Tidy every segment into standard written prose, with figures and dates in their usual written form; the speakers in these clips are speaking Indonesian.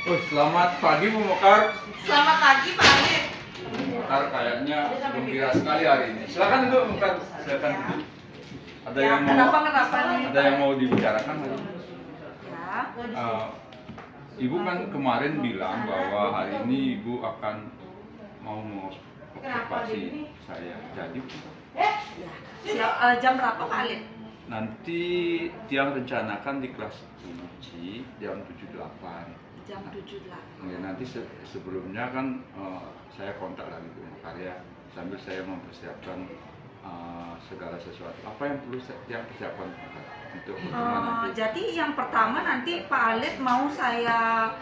Oh, selamat pagi Bu Mekar. Selamat pagi Pak Alif. Bu Mekar kayaknya gembira sekali hari ini. Silakan duduk Mekar, silakan duduk. Ada yang mau Ada yang mau dibicarakan hari ini? Ya. Ibu kan kemarin bilang bahwa hari ini Ibu akan mau observasi saya. Jadi Ya. Siap. Jam berapa Pak Alif? nanti Tiang rencanakan di kelas uji jam 7.08. Jam 7.08. Ya, nanti sebelumnya kan saya kontak lagi Bu Mekar ya, sambil saya mempersiapkan segala sesuatu. Apa yang perlu saya persiapkan untuk pertemuan nanti? Jadi yang pertama nanti Pak Alif mau saya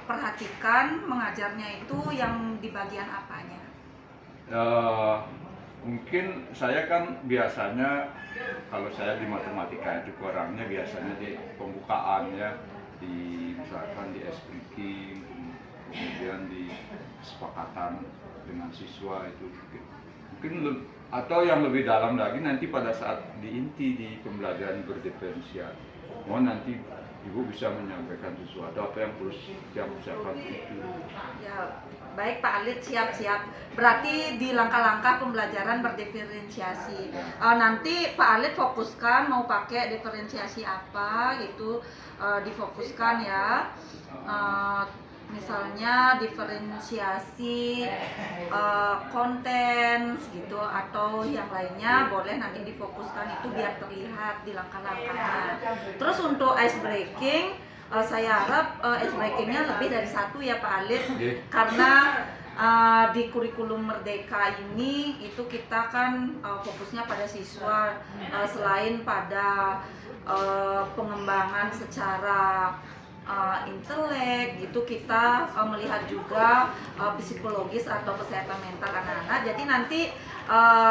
perhatikan mengajarnya itu yang di bagian apanya? Mungkin saya kan biasanya kalau saya di matematika itu kurangnya biasanya di pembukaan ya, di misalkan di ice breaking, kemudian di kesepakatan dengan siswa itu mungkin atau yang lebih dalam lagi nanti pada saat di inti di pembelajaran berdiferensial. Mohon nanti Ibu bisa menyampaikan sesuatu apa yang perlu siapkan itu. Ya, baik Pak Alif, siap-siap. Berarti di langkah-langkah pembelajaran berdiferensiasi. Nanti Pak Alif fokuskan mau pakai diferensiasi apa itu difokuskan ya. Misalnya diferensiasi konten gitu atau yang lainnya boleh nanti difokuskan itu biar terlihat di langkah-langkahnya. Terus untuk ice breaking saya harap ice breakingnya lebih dari satu ya Pak Alif, karena di kurikulum Merdeka ini itu kita kan fokusnya pada siswa, selain pada pengembangan secara intelek gitu, kita melihat juga psikologis atau kesehatan mental anak-anak. Jadi nanti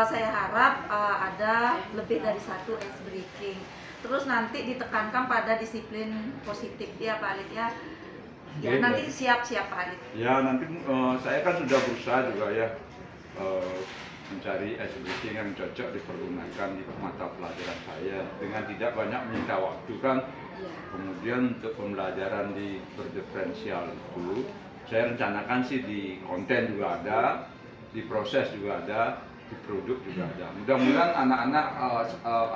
saya harap ada lebih dari satu ice breaking. Terus nanti ditekankan pada disiplin positif ya Pak Alif ya. Ya nanti siap-siap Pak Alif. Ya nanti saya kan sudah berusaha juga ya mencari ice breaking yang cocok dipergunakan di mata pelajaran saya dengan tidak banyak menyita waktu kan. Kemudian untuk pembelajaran di berdiferensial itu saya rencanakan sih di konten juga ada, di proses juga ada, di produk juga ada. Mudah-mudahan anak-anak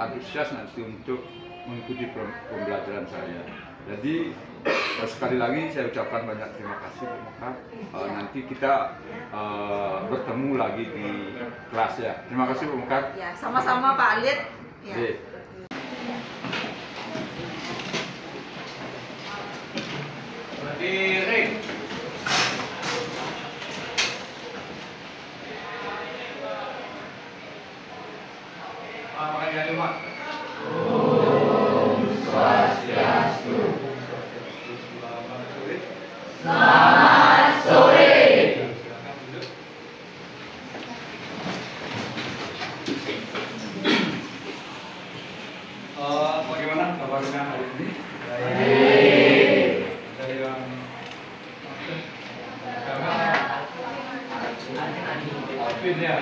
antusias nanti untuk mengikuti pembelajaran saya. Jadi sekali lagi saya ucapkan banyak terima kasih Bu Mekar. Nanti kita bertemu lagi di kelas ya. Terima kasih Bu Mekar. Ya, sama-sama Pak Alif. Ya. Berdiri. Makan dari rumah. Om Swastiastu. Selamat sore. Bagaimana kabarnya hari ini? Baik. Ada yang Alvin ya.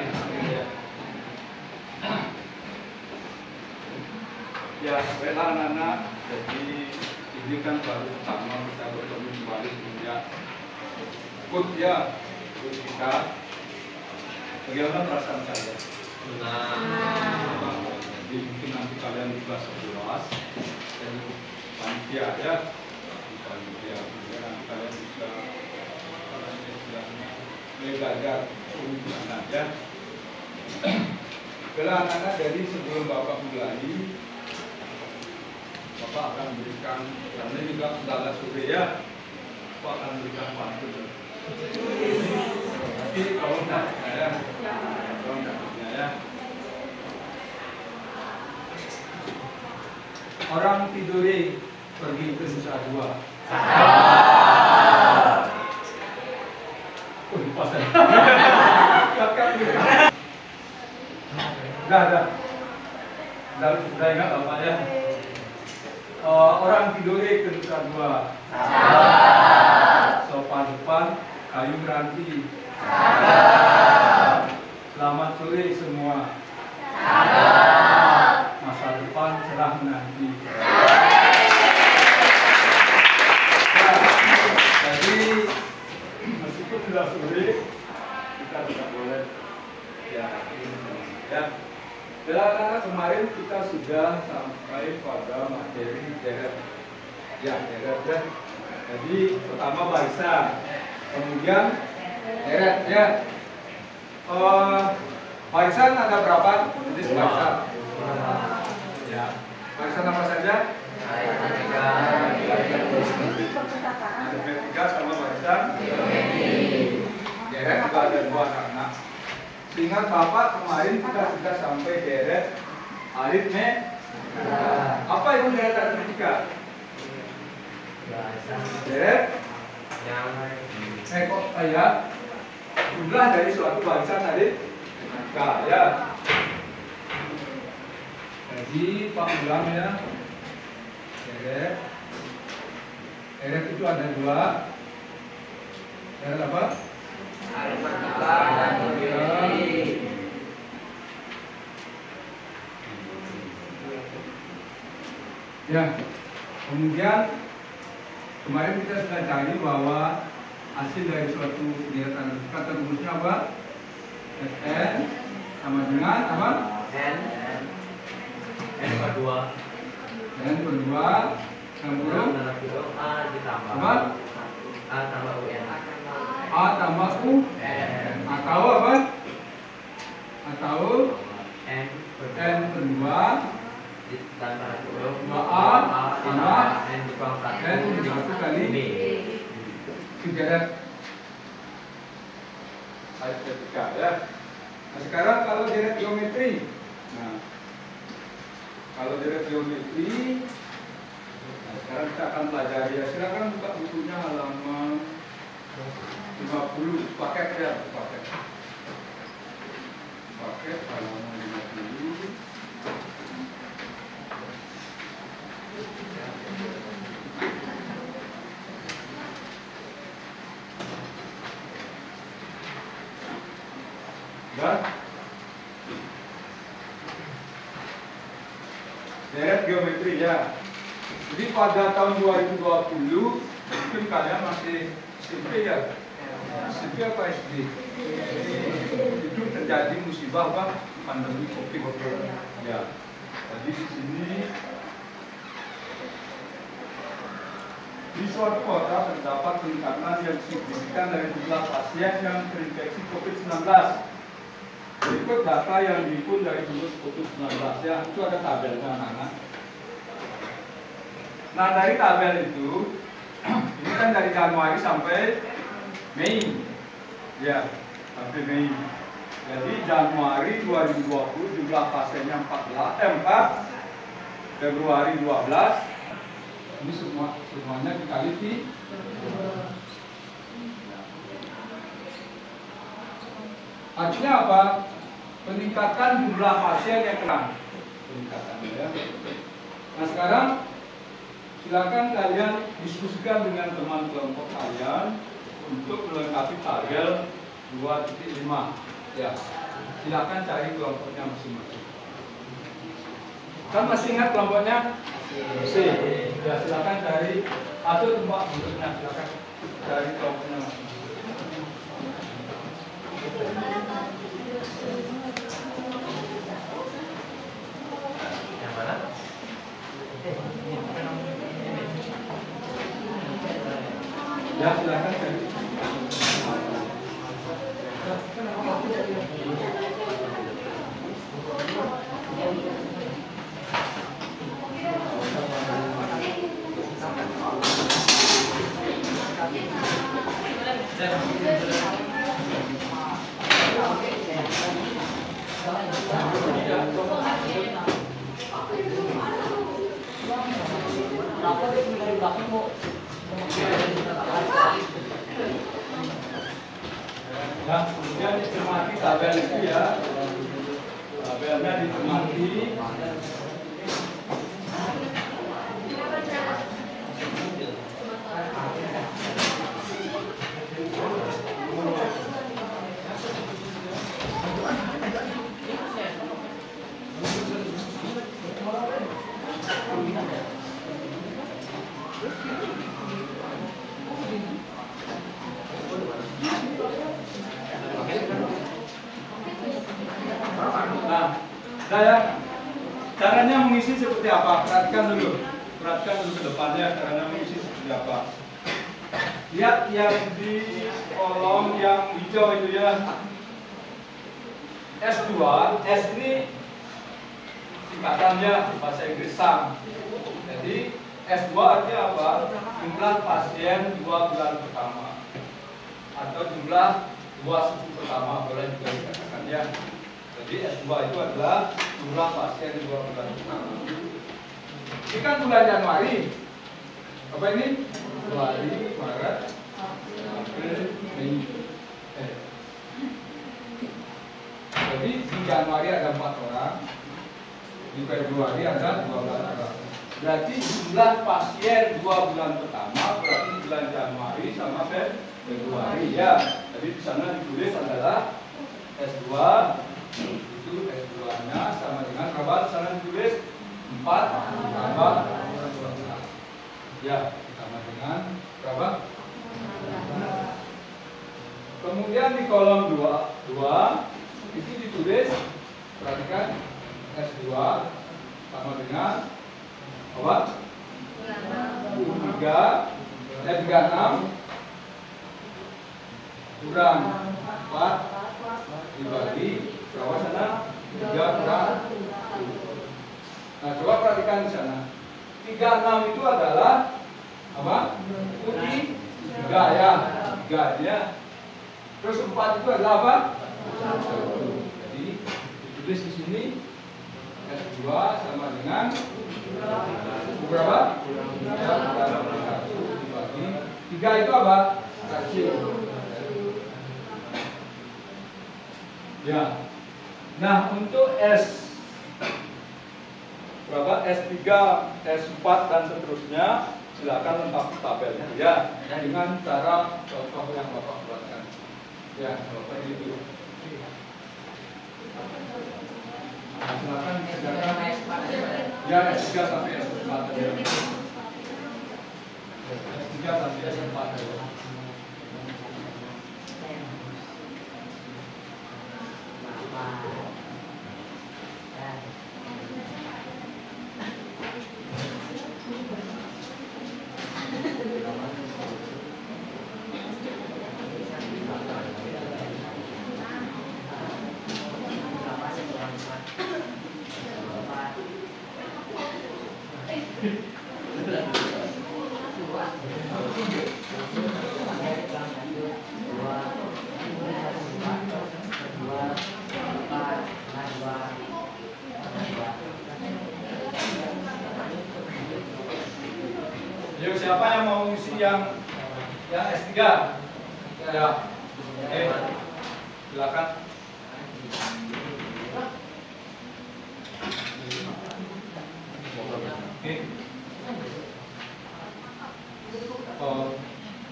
Ya, baiklah anak-anak. Jadi ini kan baru pertama kita bertemu kembali sejak ikut kita. Bagaimana perasaan saya? Jadi mungkin nanti kalian di kelas 11 dan panitia ya. Panitia nanti kalian bisa belajar untuk aja. Bila anak-anak, jadi sebelum Bapak mulai, Bapak akan berikan, karena juga sudah ada survei ya, Bapak akan berikan pantun. Tapi kalau enggak ya. Orang tiduri pergi ke Nusa Dua. Lupa saya. Sudah ingat Bapak ya. Orang tiduri ke Nusa Dua. Sopan depan, kayu meranti. Selamat sore semua. Masa depan cerah menanti. Karena kemarin kita sudah sampai pada materi deret. Ya, deret ya. Jadi pertama barisan, kemudian deret ya. Barisan ada berapa jenis barisan? Ya. Barisan apa saja? Ada B3 sama barisan deret juga ada 2 anak. Ingat Bapak kemarin kita sudah sampai deret aritmetika. Apa itu deret aritmetika? Deret kok kayak jumlah dari suatu barisan aritmetika ya. Jadi Pak ulang ya. Deret itu ada 2. Deret apa? Ya, kemudian kemarin kita sudah cari bahwa hasil dari suatu deret aritmetika rumusnya apa? Sn sama dengan apa? N per 2 60 A ditambah apa? A tambah UN A tambah U atau apa? Atau N per N per 2 ditambah 2A tambah N dikuangkan N dikali kali B. itu deret aritmetika ya. Nah sekarang kalau deret geometri, nah kalau deret geometri, nah sekarang kita akan pelajari ya. Silakan buka bukunya halaman 50 paket ya, paket halaman 50. Dan deret geometri ya. Jadi pada tahun 2020 mungkin kalian masih SMP ya. SMP apa SD? Itu terjadi musibah apa? Pandemi Covid. Ya. Jadi di sini di suatu kota terdapat peningkatan yang signifikan dari jumlah pasien yang terinfeksi COVID-19. Berikut data yang dihimpun dari jumlah COVID-19 ya, itu ada tabelnya anak-anak. Nah dari tabel itu, ini kan dari Januari sampai Mei, ya sampai Mei. Jadi Januari 2020 jumlah pasiennya 4, Februari 12. Ini semuanya dikali 3. Artinya apa? Peningkatan jumlah pasien yang kena. Peningkatan ya. Nah sekarang silakan kalian diskusikan dengan teman kelompok kalian untuk melengkapi tabel 2.5. Ya. Silakan cari kelompoknya masing-masing. Kan masih ingat kelompoknya? C. Ya silakan cari atau tempat bentuknya, silakan cari kelompoknya masing-masing. Yang mana? Ya silakan cari. Ya, kemudian dicermati tabel itu ya. Tabelnya dicermati. Nah, Bisa ya? Caranya mengisi seperti apa? Perhatikan dulu ke depannya caranya mengisi seperti apa. Lihat yang di kolom yang hijau itu ya. S2, S ini singkatannya bahasa Inggris SAM. Jadi S2 artinya apa? Jumlah pasien 2 bulan pertama atau jumlah 2 suku pertama, boleh juga dikatakan ya. Jadi S2 itu adalah jumlah pasien 2 bulan pertama. Ini kan bulan Januari. Apa ini? Januari, Maret, April, Mei. Jadi di Januari ada 4 orang, di Februari ada 12 orang. Berarti jumlah pasien 2 bulan pertama berarti bulan Januari sama Februari ya. Jadi di sana ditulis adalah S2 itu S2-nya sama dengan berapa? Di sana ditulis 4 tambah 12. Ya, sama dengan berapa? Kemudian di kolom 2 itu ditulis, perhatikan S2 sama dengan apa? 36 kurang 4 dibagi berapa sana? 3 kurang. Nah, coba perhatikan di sana. 36 itu adalah apa? Itu di 3 ya. 3 ya. Terus 4 itu adalah apa? 1. Jadi ditulis di sini S2 sama dengan berapa? 1 dibagi 3 itu apa? Rasio. Ya. Nah, untuk S berapa? S3, S4 dan seterusnya silakan lengkapi tabelnya ya dengan cara contoh yang Bapak buatkan. Ya, Bapak itu. Nah, silakan kerjakan ya S3 sampai S4 ya. S3 sampai S4 ya. Yuk, siapa yang mau ngisi yang S3? Ya. Oke. Silakan. Oke.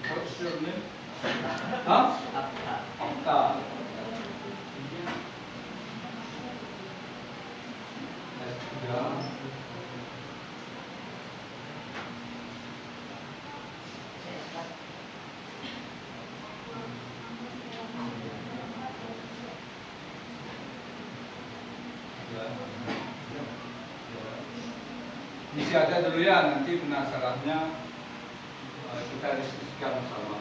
What's your name? Hah? Okta. S3. Isi aja dulu ya, nanti penasarannya kita diskusikan bersama.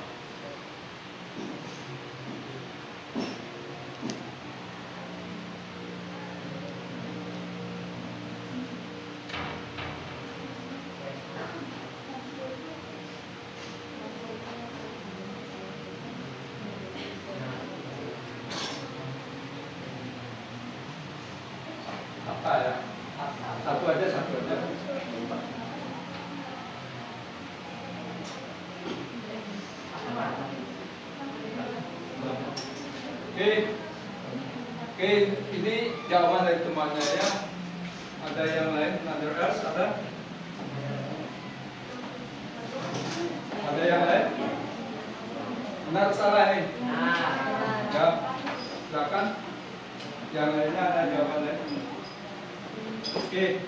Apa ya? Satu aja. Oke, ini jawaban dari temannya ya. Ada yang lain, another else, ada? Ada yang lain? Benar salah nih? Ya, silakan. Yang lainnya ada jawaban lain. Oke.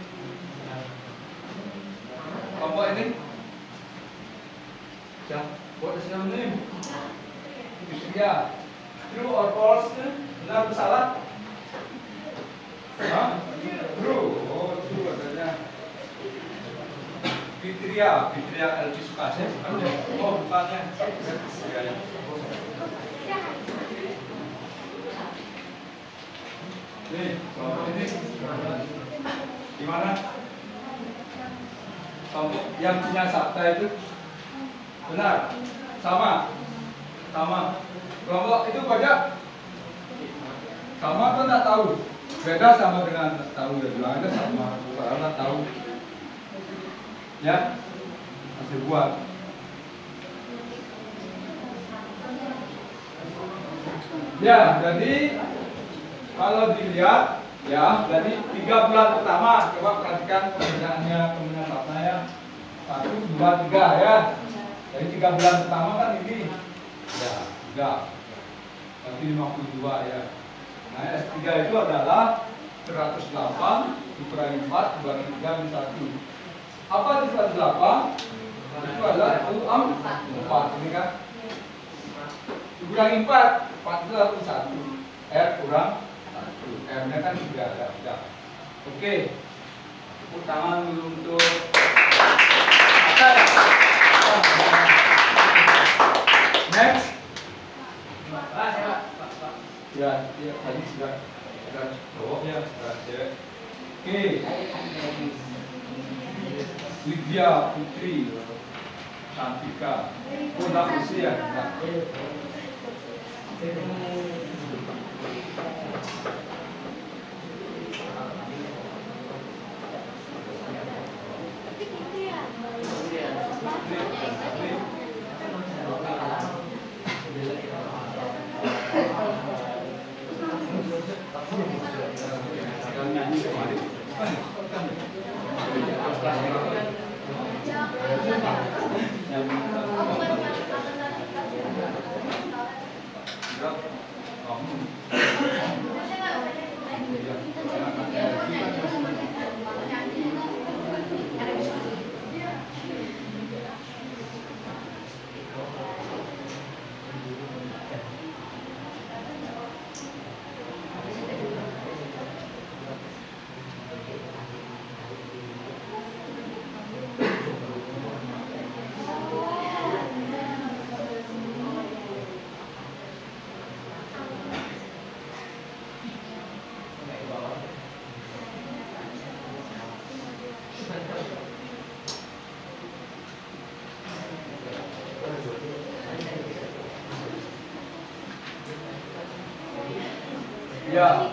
Kelompok ini? Ya, what is your name? Ya. True or false? Benar atau salah? Hah? True. Oh, true katanya. Fitria Elvi Sukasih bukan ya? Oh, bukannya. Ya, ya. Nih, kelompok ini gimana? Kelompok yang punya sabta itu benar? Sama? Kelompok itu banyak? Sama atau tak tahu? Beda sama dengan tahu ya, bilang aja sama, karena tahu. Ya, masih buat. Ya, jadi kalau dilihat ya, jadi 3 bulan pertama coba perhatikan perbedaannya kemudian ya. 1, 2, 3 ya. Jadi 3 bulan pertama kan ini ya 3, berarti 52 ya. Nah, S3 itu adalah 108 dikurangi 4 dibagi 3 min 1. Apa itu 108? Itu adalah 4 ini kan. Dikurangi 4 itu 1. R kurang 1. R nya kan 3 ada. Oke. Tepuk tangan dulu untuk next. Ya, tadi sudah jawab ya. Oke. Lydia Putri Cantika. Oh, enggak usia ya? Ya,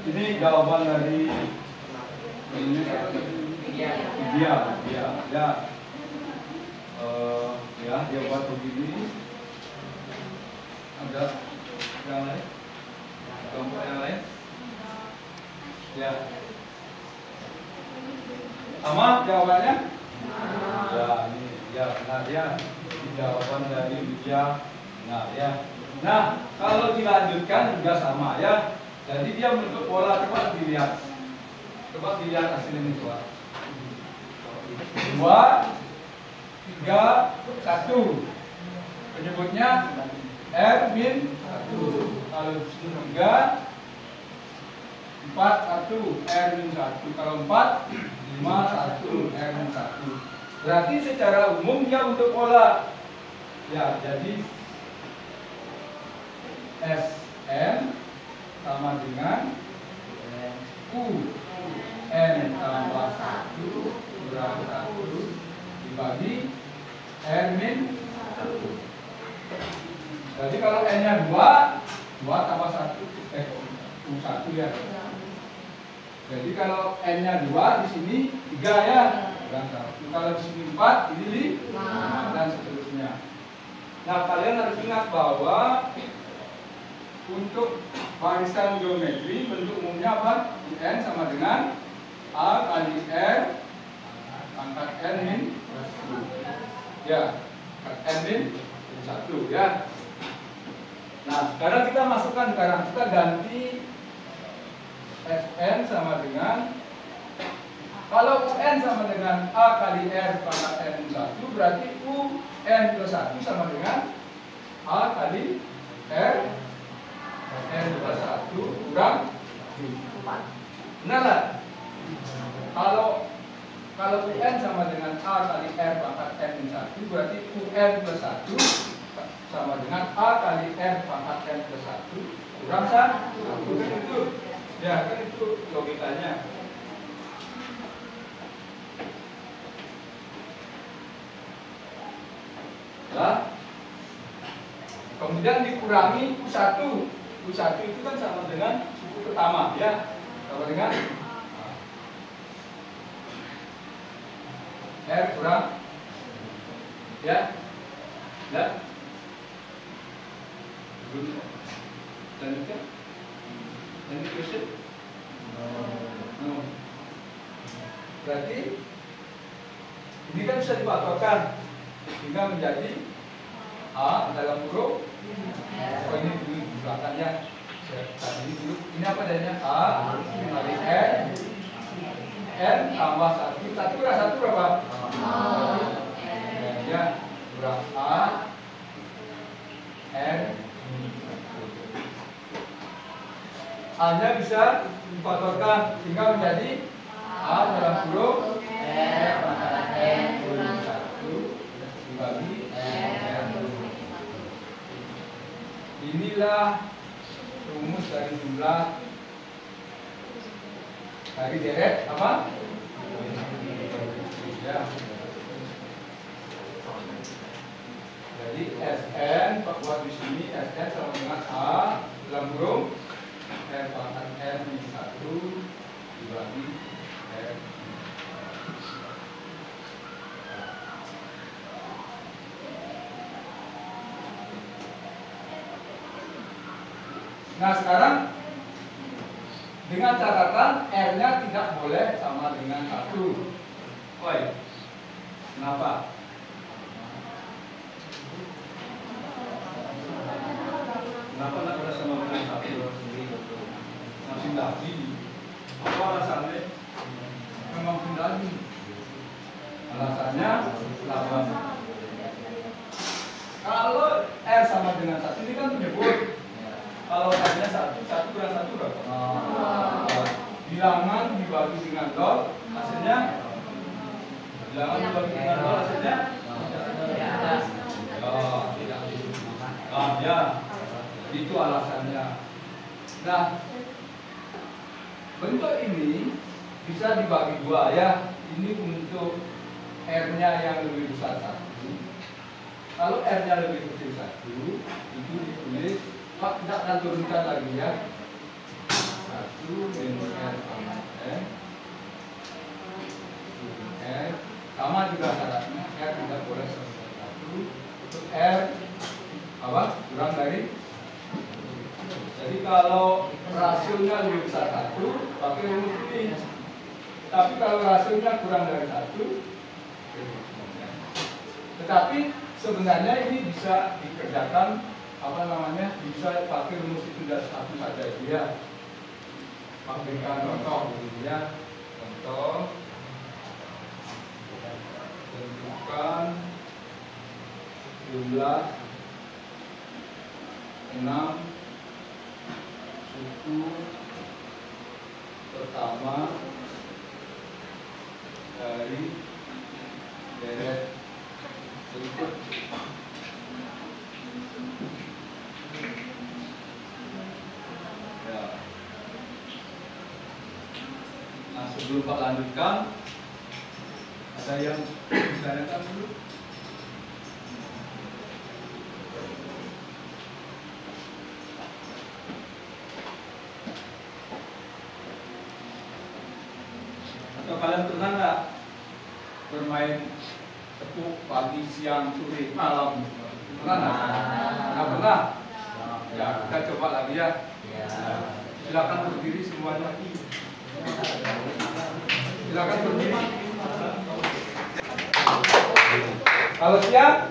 ini jawaban dari ini ideal, ya, dia buat begini. Ada yang lain, kelompok yang lain, ya, sama jawabannya. Ya, ini ya benar ya. Jawaban dari Widya benar ya. Nah, kalau dilanjutkan juga sama ya. Jadi dia bentuk pola, coba dilihat hasil ini coba. 2, 3, 1. Penyebutnya R min 1. Kalau 3, 4, 1, R min 1. Kalau 4, 5, 1, R min 1. Berarti secara umum dia untuk pola. Ya, jadi Sn sama dengan U N tambah 1 kurang 1 dibagi R min 1. Jadi kalau N nya 2 tambah 1 U1 ya. Jadi kalau N nya 2 di sini 3 ya. Kalau di sini 4, ini 5 dan seterusnya. Nah, kalian harus ingat bahwa untuk barisan geometri bentuk umumnya apa? N sama dengan A kali R pangkat N min 1. Ya, N min 1 ya. Nah, sekarang kita masukkan, kita ganti Fn sama dengan, kalau UN sama dengan A kali R pangkat N min 1, berarti UN plus 1 sama dengan A kali R N plus 1 kurang 4. Benar lah? Kalau UN sama dengan A kali R pangkat N min 1, berarti UN plus 1 sama dengan A kali R pangkat N plus 1 kurang 1. Itu. Ya, kan itu logikanya. Nah, kemudian dikurangi U1. U1 itu kan sama dengan suku pertama, ya. Sama dengan R kurang, ya. Ya. Lanjutkan. Any question? No. Berarti ini kan bisa dipatokkan hingga menjadi A dalam huruf. Oh, ini dulu di belakangnya. Tadi ini dulu. Ini apa adanya? A kali N tambah 1. 1 kurang 1 berapa? Ya, kurang A N. A-nya bisa difaktorkan sehingga menjadi A dalam huruf R pangkat N kurang 1 dibagi R. Inilah rumus dari jumlah dari deret apa? Ya. Jadi Sn buat di sini Sn sama dengan A dalam huruf R pangkat N min 1 dibagi R. Nah, sekarang dengan catatan R-nya tidak boleh sama dengan 1. Woi, kenapa? Kenapa tidak boleh sama dengan 1? Masih lagi. Apa alasannya? Memang lagi. Alasannya 8. Kalau R sama dengan 1 ini kan menyebut. Kalau R-nya 1, 1 kurang 1 berapa? Bilangan dibagi dengan log, hasilnya bilangan dibagi dengan log, hasilnya tidak. Ya, itu alasannya. Nah, bentuk ini bisa dibagi dua, ya. Ini untuk R-nya yang lebih besar 1. Kalau R-nya lebih kecil 1, itu ditulis. Pak, tidak akan turunkan lagi, ya. 1 minus R pangkat N R sama juga syaratnya R tidak boleh sebesar 1 untuk R apa? Kurang dari. Jadi kalau rasionya lebih besar 1 pakai rumus ini. Tapi kalau rasionya kurang dari 1, tetapi sebenarnya ini bisa dikerjakan bisa pakai rumus itu dari 1 saja, ya. Pakai contoh, ya. Contoh tentukan jumlah 6 suku pertama dari deret berikut. Ya. Nah, sebelum Pak lanjutkan, ada yang ditanyakan dulu? Atau kalian pernah nggak bermain tepuk pagi, siang, sore, malam? Pernah nggak? Nggak pernah? Ya, kita coba lagi, ya. Silakan berdiri semuanya. Silakan berdiri. Kalau siang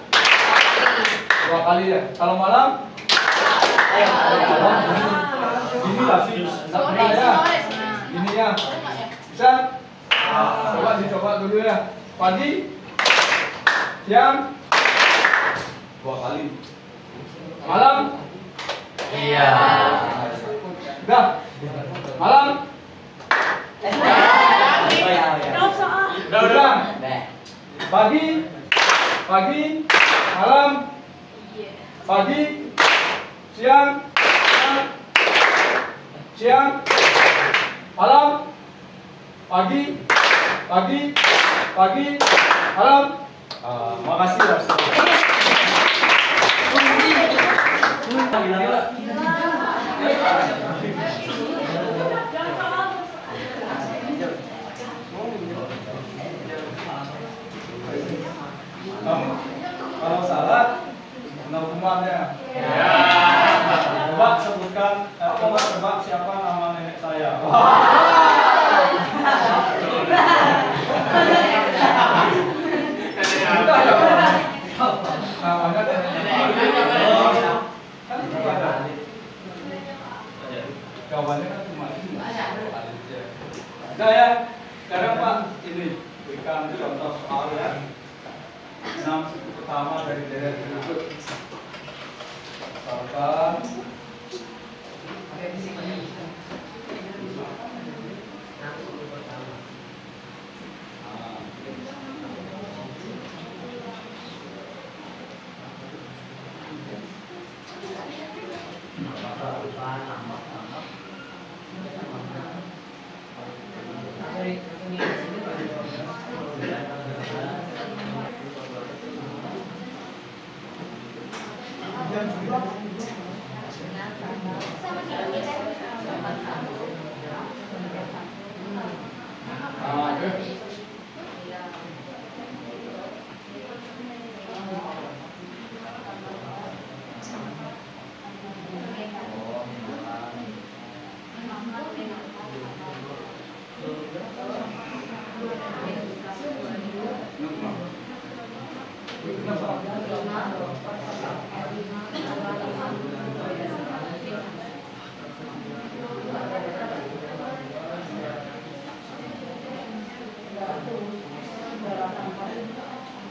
2 kali, ya. Kalau malam? Ini pasti nggak pernah, ya. Ini, ya. Bisa? Coba dicoba dulu, ya. Pagi, siang 2 kali. Malam Iya. Udah. Malam. Udah. Pagi. Pagi. Malam. Pagi. Siang. Siang. Malam. Pagi. Pagi. Pagi. Malam. Makasih ya. Kamu kalau salah kena hukumannya. Ya. Coba sebutkan, coba tebak siapa nama nenek saya. Namanya jawabannya kan cuma ini. Nah ya, sekarang Pak ini berikan contoh soal ya. 6 suku pertama dari daerah berikut. Misalkan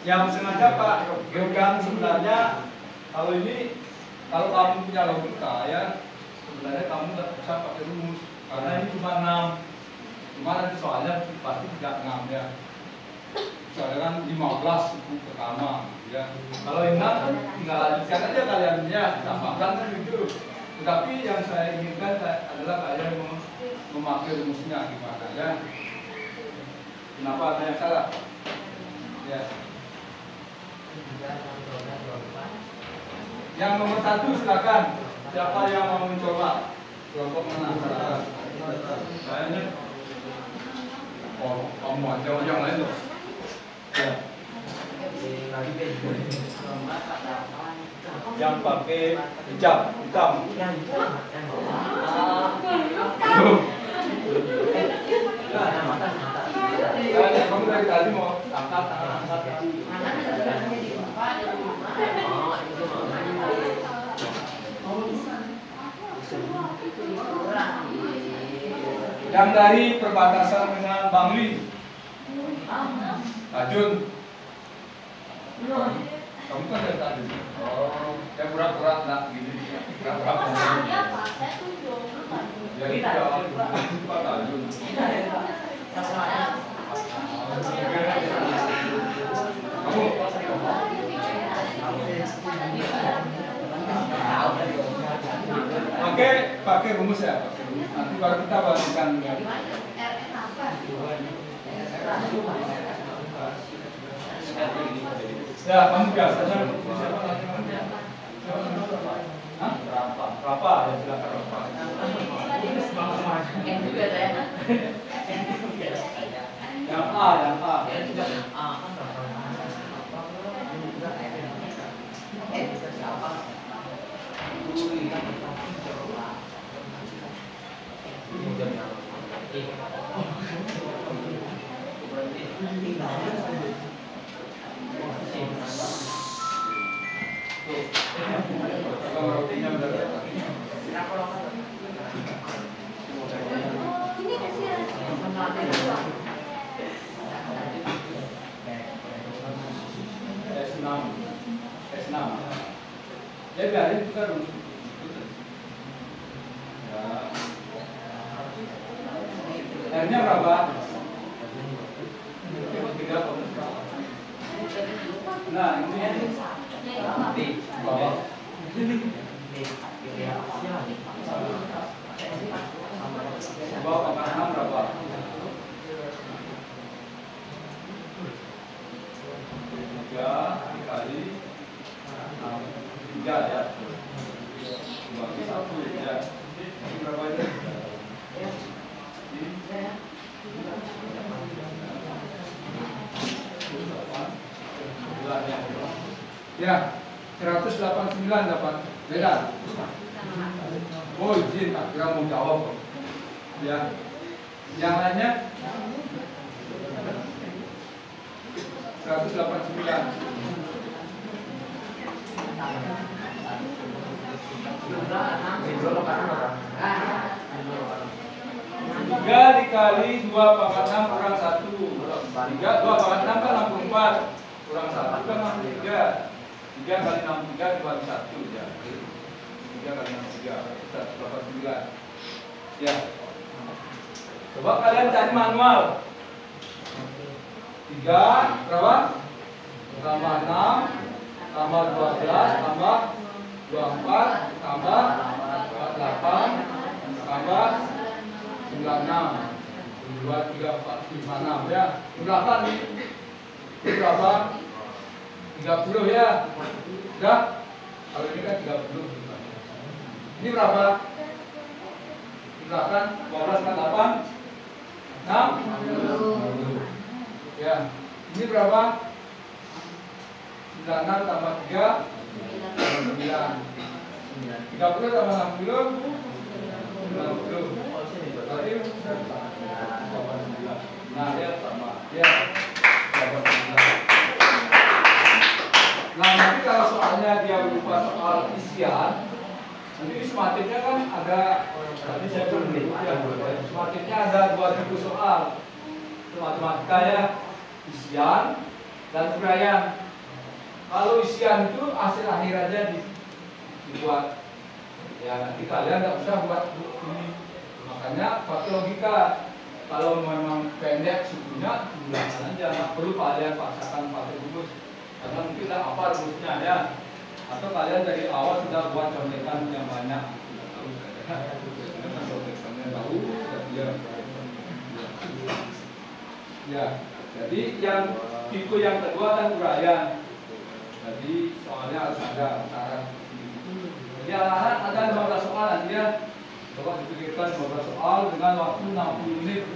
yang sengaja Pak Geogan sebenarnya kalau ini kalau kamu punya logika ya sebenarnya kamu nggak bisa pakai rumus karena ini cuma 6 cuma nanti soalnya pasti tidak 6 ya misalnya kan 15 suku pertama ya kalau 6 kan tinggal lanjutkan aja kalian ya tambahkan kan gitu tetapi yang saya inginkan adalah kalian memakai rumusnya gimana ya kenapa ada yang salah ya. Yang nomor 1 silakan. Siapa yang mau mencoba? Kelompok mana? Kayaknya. Oh, kamu aja yang lain loh. Ya. Yang pakai hijab hitam. Kamu dari tadi mau angkat. Yang dari perbatasan dengan Bangli, Tajun. Kamu kan dari Tajun. Oh, ya berat-berat lah gini. Berat-berat. Ya kita Pak Tajun. Pakai rumus ya. Nanti baru kita bandingkan. Ya, kamu biasanya berapa? Ya silakan berapa. Yang A. S6. Ya biarin kita dulu. R-nya berapa? 3,1. Nah, ini Di bawah. Bawah pangkat 6 berapa? 3 dikali 3 ya. Bagi 1 ya. Ini berapa itu? Ya, 189 dapat. Beda. Oh, izin, tak kira mau jawab. Ya. Yang lainnya 189. 3 dikali 2 pangkat 6 kurang 1. 3, 2 pangkat 6 kan 64. Kurang 1 kan 63. 3 kali 63 dibagi 1 ya. 3 kali 63 189. Ya. Coba kalian cari manual. 3 berapa? Tambah 6 tambah 12 tambah 24 tambah 48 tambah 96 2, 3, 4, 5, 6 ya. Berapa nih? Ini berapa? 30 ya. Udah? Kalau ini kan 30. Ini berapa? Silakan 12 kan 8 6 ya. Ini berapa? 96 tambah 3 9 30 tambah 60 90. Berarti nah ya sama ya. Nah nanti kalau soalnya dia berupa soal isian, nanti sematiknya kan ada, tadi saya belum ya, sematiknya ada 2 tipe soal matematika ya, isian dan uraian. Kalau isian itu hasil akhir aja dibuat, ya nanti kalian nggak usah buat ini, makanya pakai logika. Kalau memang pendek sukunya gunakan aja, nggak perlu kalian paksakan pakai rumus. Karena mungkin tidak apa rumusnya ya, atau kalian dari awal sudah buat contekan yang banyak. Ya, jadi yang tipe yang kedua kan uraian. Jadi soalnya harus ada syarat. Jadi anak ada 15 soal nanti ya. Coba dipikirkan 15 soal dengan waktu 60 menit.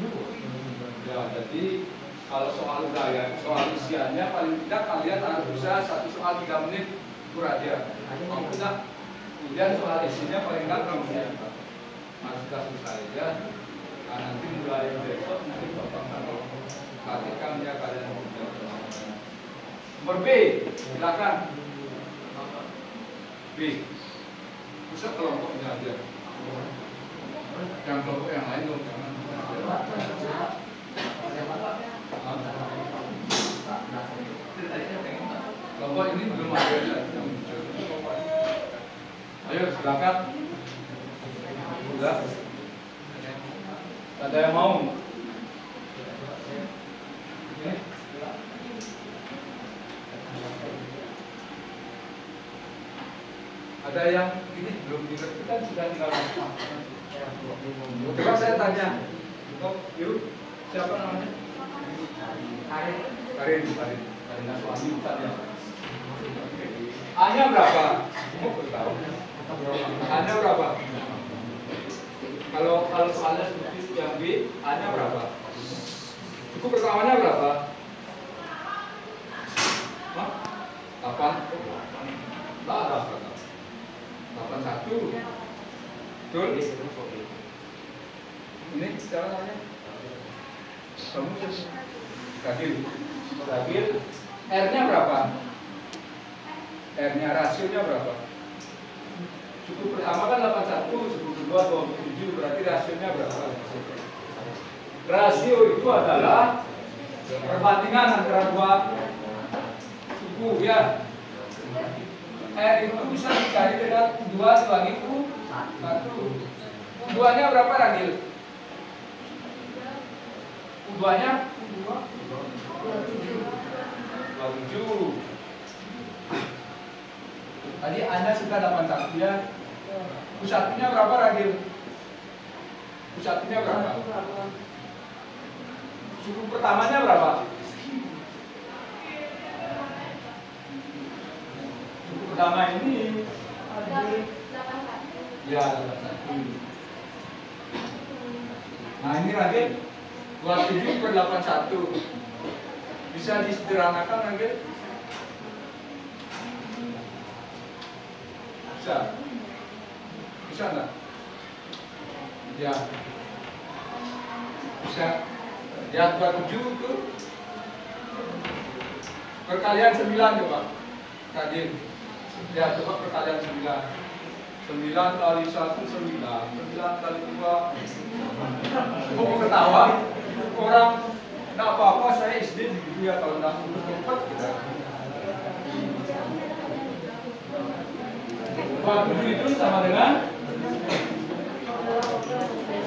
Ya, jadi kalau soal uraian, soal isiannya paling tidak kalian harus bisa 1 soal 3 menit uraian. Kalau tidak, kemudian soal isinya paling tidak 6 menit. Harus sudah selesai ya. Nah, nanti mulai besok nanti bapak kalau praktikan ya kalian nomor B, silakan. B, pusat kelompoknya aja. Yang kelompok yang lain dong, jangan. Kelompok ini belum ada yang muncul. Ayo silakan. Sudah. Ada yang mau? Ada yang ini belum dikerti kan sudah tinggal masuk. Coba saya tanya, yuk siapa namanya? Karin Naswani bukan ya? A-nya berapa? A-nya berapa? Kalau soalnya seperti yang B, A-nya berapa? Buku pertamanya berapa? 8. Tak ada. 81. Betul? Ini siapa namanya? Kamu Ragil. R-nya berapa? R-nya rasionya berapa? Suku pertama kan 81, suku kedua 27, berarti rasionya berapa? Rasio itu adalah perbandingan antara 2 suku ya. R itu bisa dicari dengan 2 dibagi 1. 2-nya berapa Ragil? U2-nya 27. Tadi Anda sudah 81 ya. U1-nya berapa, Ragil? U1-nya berapa? Suku pertamanya berapa? Suku pertama ini ya 81. Nah ini Ragil 27 per 81. Bisa disederhanakan Ragil? Bisa? Bisa nggak? Ya. Bisa. Ya 27 itu perkalian 9 coba. Ragil. Ya coba perkalian 9. 9 kali 1 9. 9 kali 2. Kok ketawa? Orang nggak apa-apa, saya SD gitu ya, kalau nggak cepat gitu. 27 itu sama dengan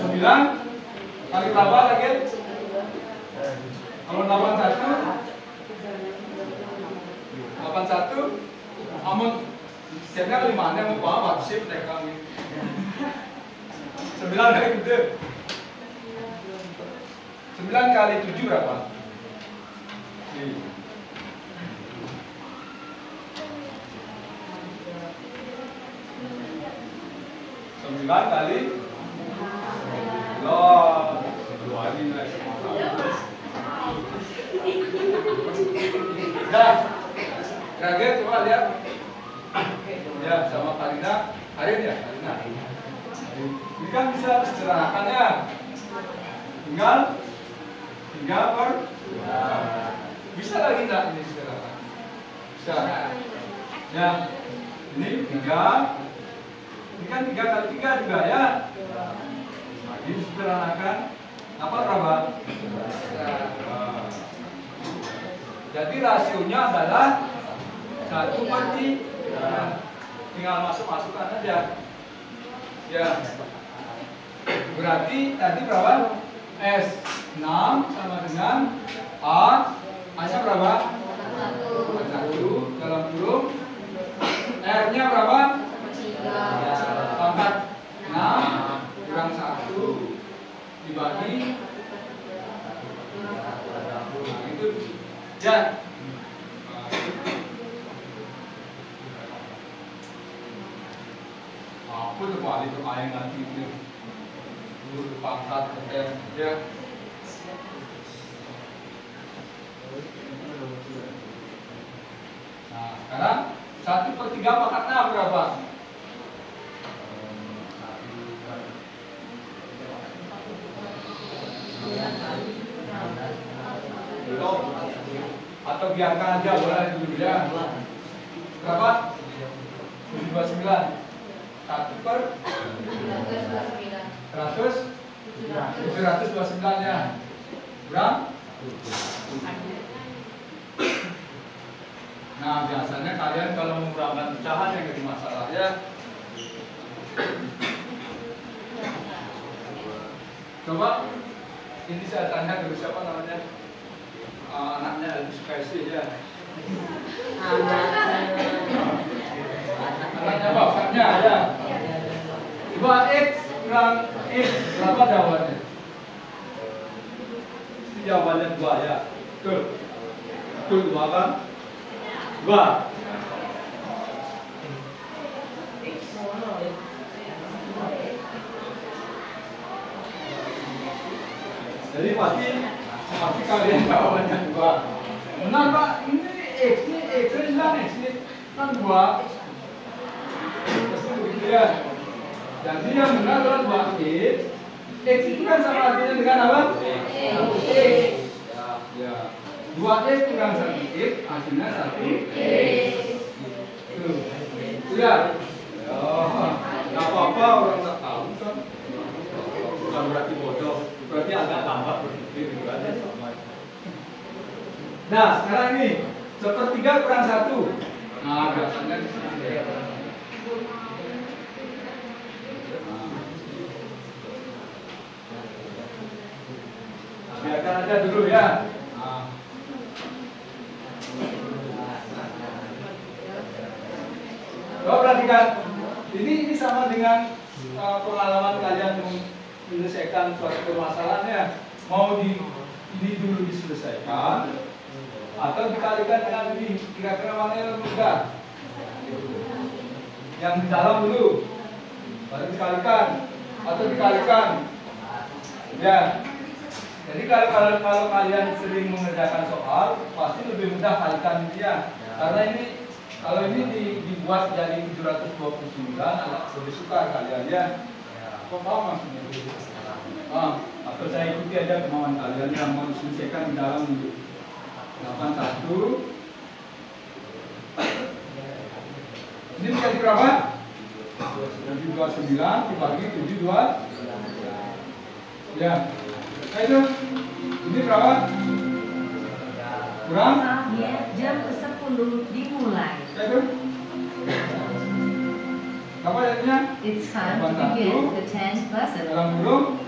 9 kali berapa lagi? Kalau 81 amun sebenarnya 5 nya mau bawa sip deh kami 9 kali gede 9 kali 7 berapa? 9 kali loh, dua ini dah, Raga coba lihat ya sama Karina, Karin ya, Karina. Ini kan bisa disederhanakannya, tinggal 3 per bisa lagi enggak ini sederhana? Bisa. Ya, ini 3. Ini kan 3 kali 3 juga ya. Nah, ini sederhanakan. Apa berapa? Jadi rasionya adalah 1/3. Tinggal masukkan aja. Ya. Berarti tadi berapa? S 6 sama dengan A-nya berapa? 1 dalam kurung. R-nya berapa? 3. Pangkat 6 kurang 1 dibagi. Nah, itu ya. Apa tuh balik ke ayam nanti itu? Pangkat ya. Nah, sekarang 1/3 pangkatnya berapa? Belum. Atau biarkan aja boleh dulu ya. Berapa? 729. 729 nya kurang. Nah biasanya kalian kalau mengurangkan pecahan yang jadi masalah ya. Coba ini saya tanya dulu siapa namanya, anaknya Elvis Presley ya. Anaknya bapaknya ya. Coba X kurang X berapa jawabannya? Ini jawabannya 2 ya. Betul. Betul 2 kan? 2. Jadi pasti kalian jawabannya 2. Benar Pak, ini X ini kan 2. Begitu ya. Jadi yang benar adalah 2X. X itu kan sama artinya dengan apa? X. Ya. 2X kurang 1X hasilnya 1X. Itu ya. Nggak apa-apa orang tak tahu kan. Bukan berarti bodoh. Berarti agak lambat berpikir gitu aja sama. Nah sekarang ini 1/3 kurang 1. Nah biasanya di sini. Biarkan Bacakan aja dulu ya. Nah. Coba perhatikan. Ini sama dengan pengalaman kalian menyelesaikan suatu permasalahan ya. Mau ini dulu diselesaikan atau dikalikan dengan ini, kira-kira mana yang lebih mudah? Yang di dalam dulu, baru dikalikan atau dikalikan. Ya. Jadi kalau kalian sering mengerjakan soal, pasti lebih mudah kalikan dia. Karena ini kalau ini dibuat jadi 729 agak lebih suka kalian ya. Kok paham maksudnya? Atau saya ikuti aja kemauan kalian yang mau diselesaikan di dalam dulu. 81. Ini menjadi berapa? 729 dibagi 72. Ya. Nah itu. Ini berapa? Kurang? Jam 10 dimulai. Itu. Apa jadinya? It's time to begin the 10th lesson. Dalam kurung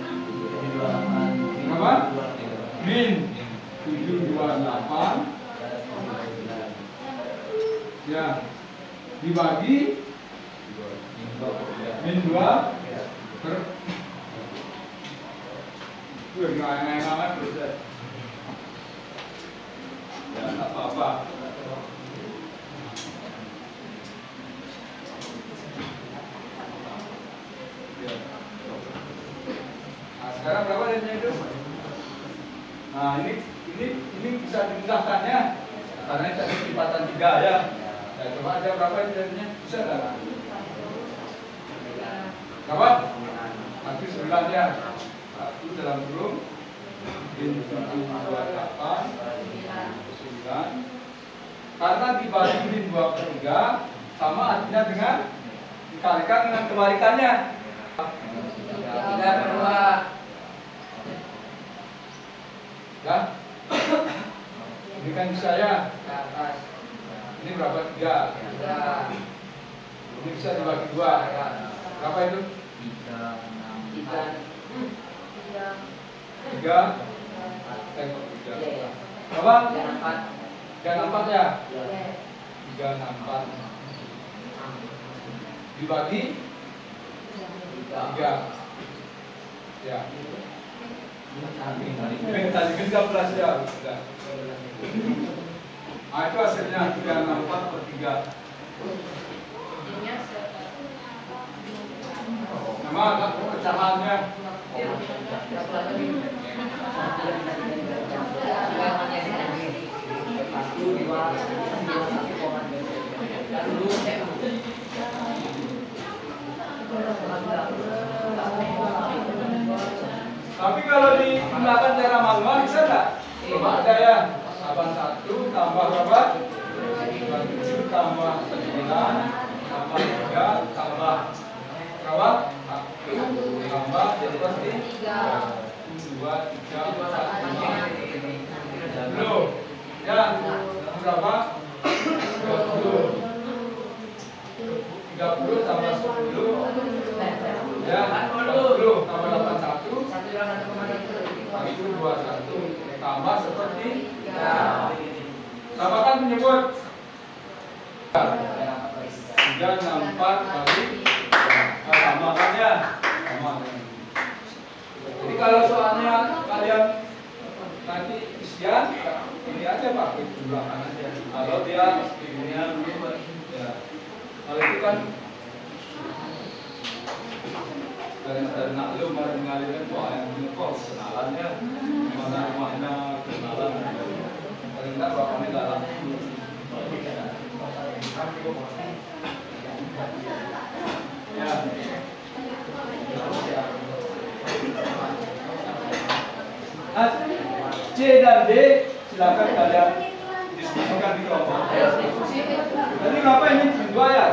berapa? Min 728. Ya. Dibagi min 2 per nggak banget terus ya. Ya, apa-apa. Nah, sekarang berapa jadinya itu? Nah, ini bisa dimudahkan ya. Karena ini tadi lipatan 3 ya. Ya, coba aja berapa jadinya? Bisa enggak? Berapa? Nanti 9 ya. 1 dalam kurung min 728 9. Karena dibagi min 2 per 3 sama artinya dengan dikalikan dengan kebalikannya 3 per 2. Ya. Ini kan saya ini berapa? 3. Ini bisa dibagi 2. Berapa itu? 3. 3. Berapa? 3/4 ya? 3/4 dibagi 3. Ya. Tadi 13 ya. Sudah. Nah, itu hasilnya 3/4 per 3. Nama ada pecahannya. Tapi kalau digunakan cara manual bisa nggak? Coba ada ya. 81 tambah berapa? 27 tambah 9 tambah 3 tambah berapa? 1 tambah jadi pasti 2, 3, 4, 5 belum ya berapa? 20 30 tambah 10 ya 40 tambah 81 itu 21 tambah seperti tambahkan menyebut 3/4 kali tambahkan ya sama. Jadi kalau soalnya kalian nanti isian ini aja pakai jumlahan aja. Kalau dia ini ya kalau itu kan dari naklum baru mengalirkan soal yang ngekos kenalannya mana rumahnya kenalan paling enggak bapaknya dalam ya. Nah, C dan D silakan kalian diskusikan di kelompok. Jadi kenapa ini 2 ya?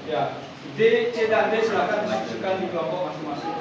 Ya, D, C dan D silakan diskusikan di kelompok masing-masing.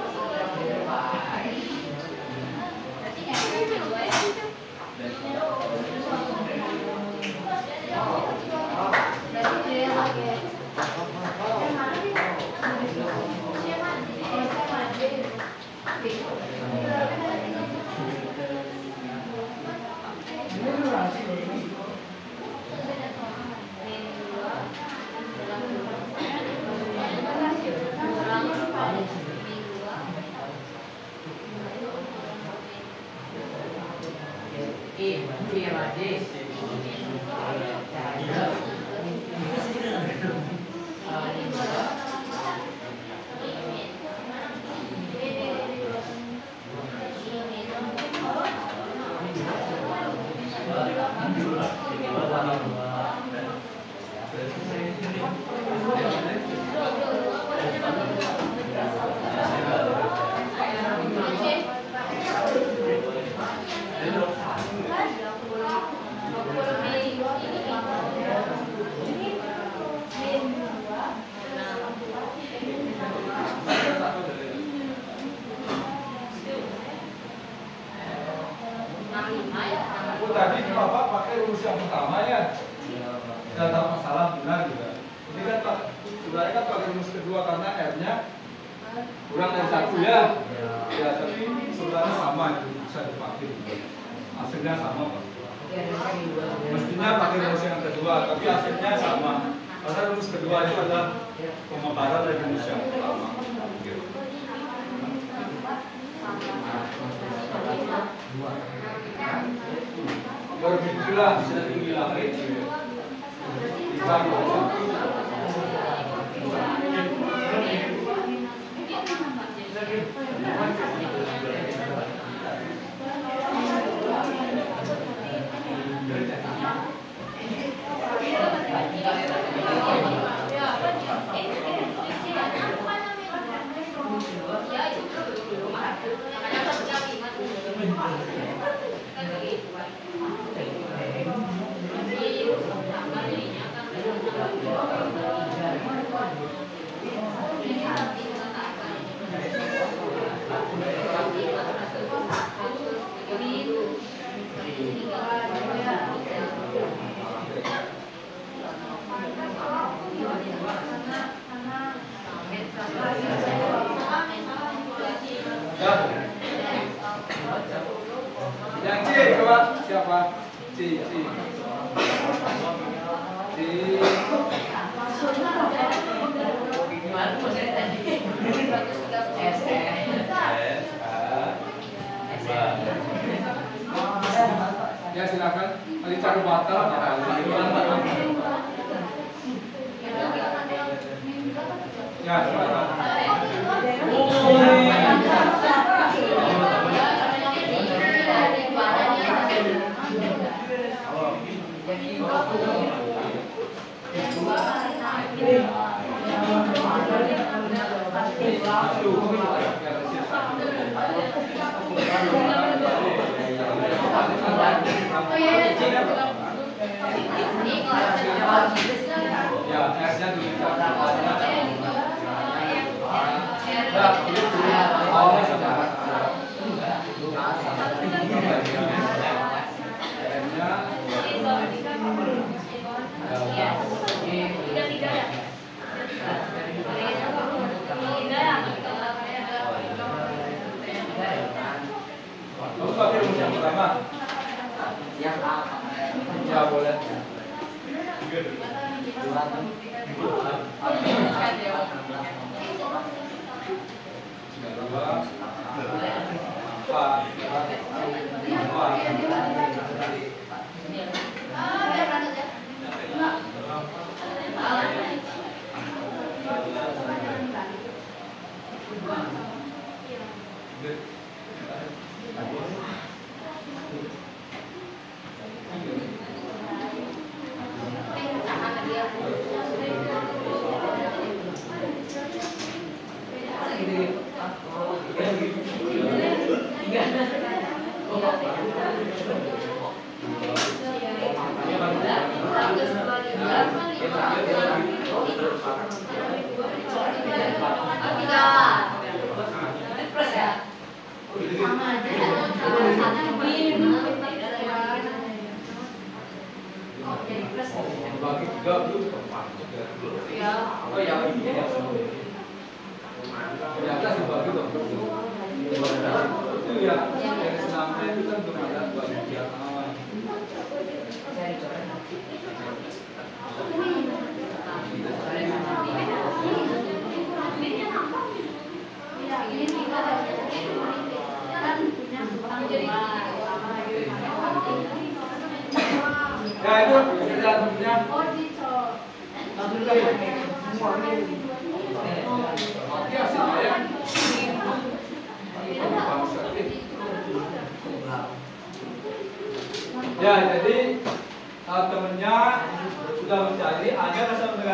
Oh, tadi Bapak pakai rumus yang pertama ya? Tidak ada masalah, benar juga. Ini kan Pak, sebenarnya kan pakai rumus kedua karena R-nya kurang dari 1 ya. Ya, tapi sebenarnya sama itu bisa dipakai. Hasilnya sama Pak. Mestinya pakai rumus yang kedua, tapi hasilnya sama. Karena rumus kedua itu adalah pemaparan dari rumus yang pertama. Berbeda bisa dibilang itu. Yang C coba siapa? C. Ya silakan. Tadi cari batal. Ya silakan. Ya, S-nya kamu pakai rumus yang pertama? Yang A. Ya boleh. Bagi 3 dulu oh ya ini ya ternyata dibagi dong itu ya dari senamnya itu kan berada bagian awal ini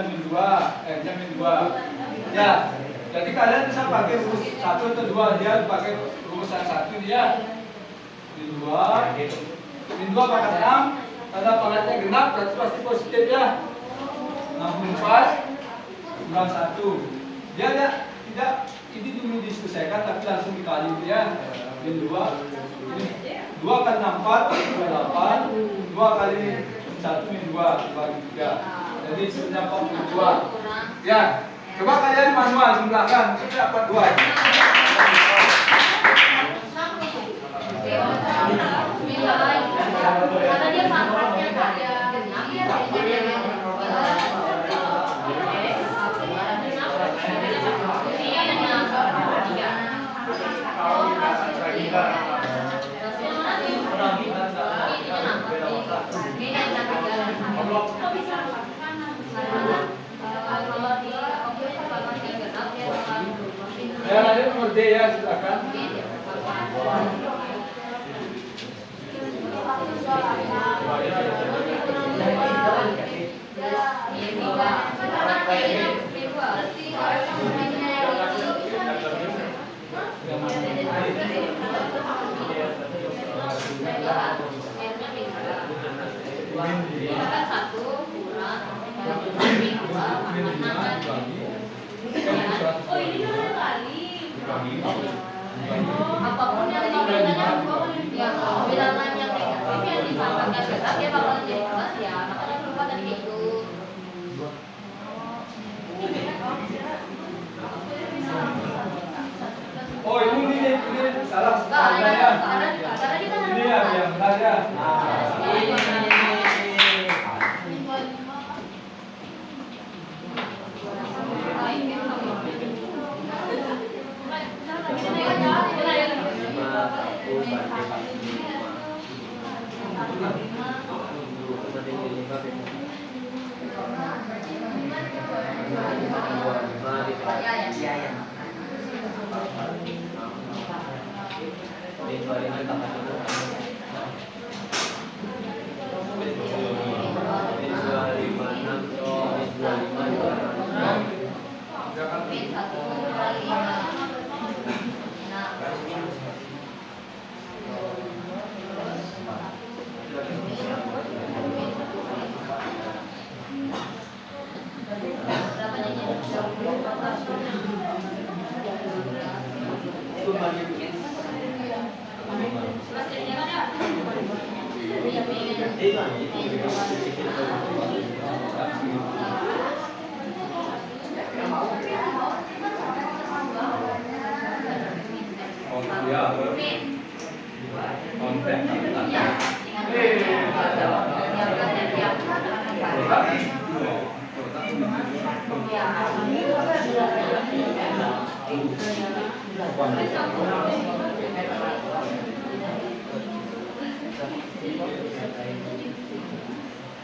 nya min 2, n-nya min 2. Ya, jadi kalian bisa pakai rumus 1 atau 2, dia pakai rumusan 1 dia min 2, min 2 pangkat 6, karena pangkatnya genap berarti pasti positif ya. 64 kurang 1. Dia tidak ini dulu diselesaikan tapi langsung dikali ya. Min 2 kali 64 28, 2 kali 1 min 2 dibagi 3. Jadi sebenarnya 42. Ya, coba kalian manual jumlahkan, itu dapat 2. Karena dia pangkatnya ada genap ya, Ya, nanti nomor D ya, silakan. oh ini udah kali. Apapun yang diberikan yang bilangan yang negatif yang dipangkatnya genap ya bakalan jadi plus ya, makanya berubah tadi itu. Oh ini salah Karena ya. kita Ini ya yang benar ya.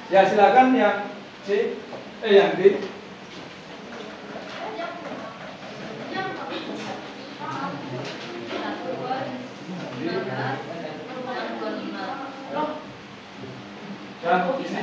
Ya silakan yang C, yang D. Dan di sini.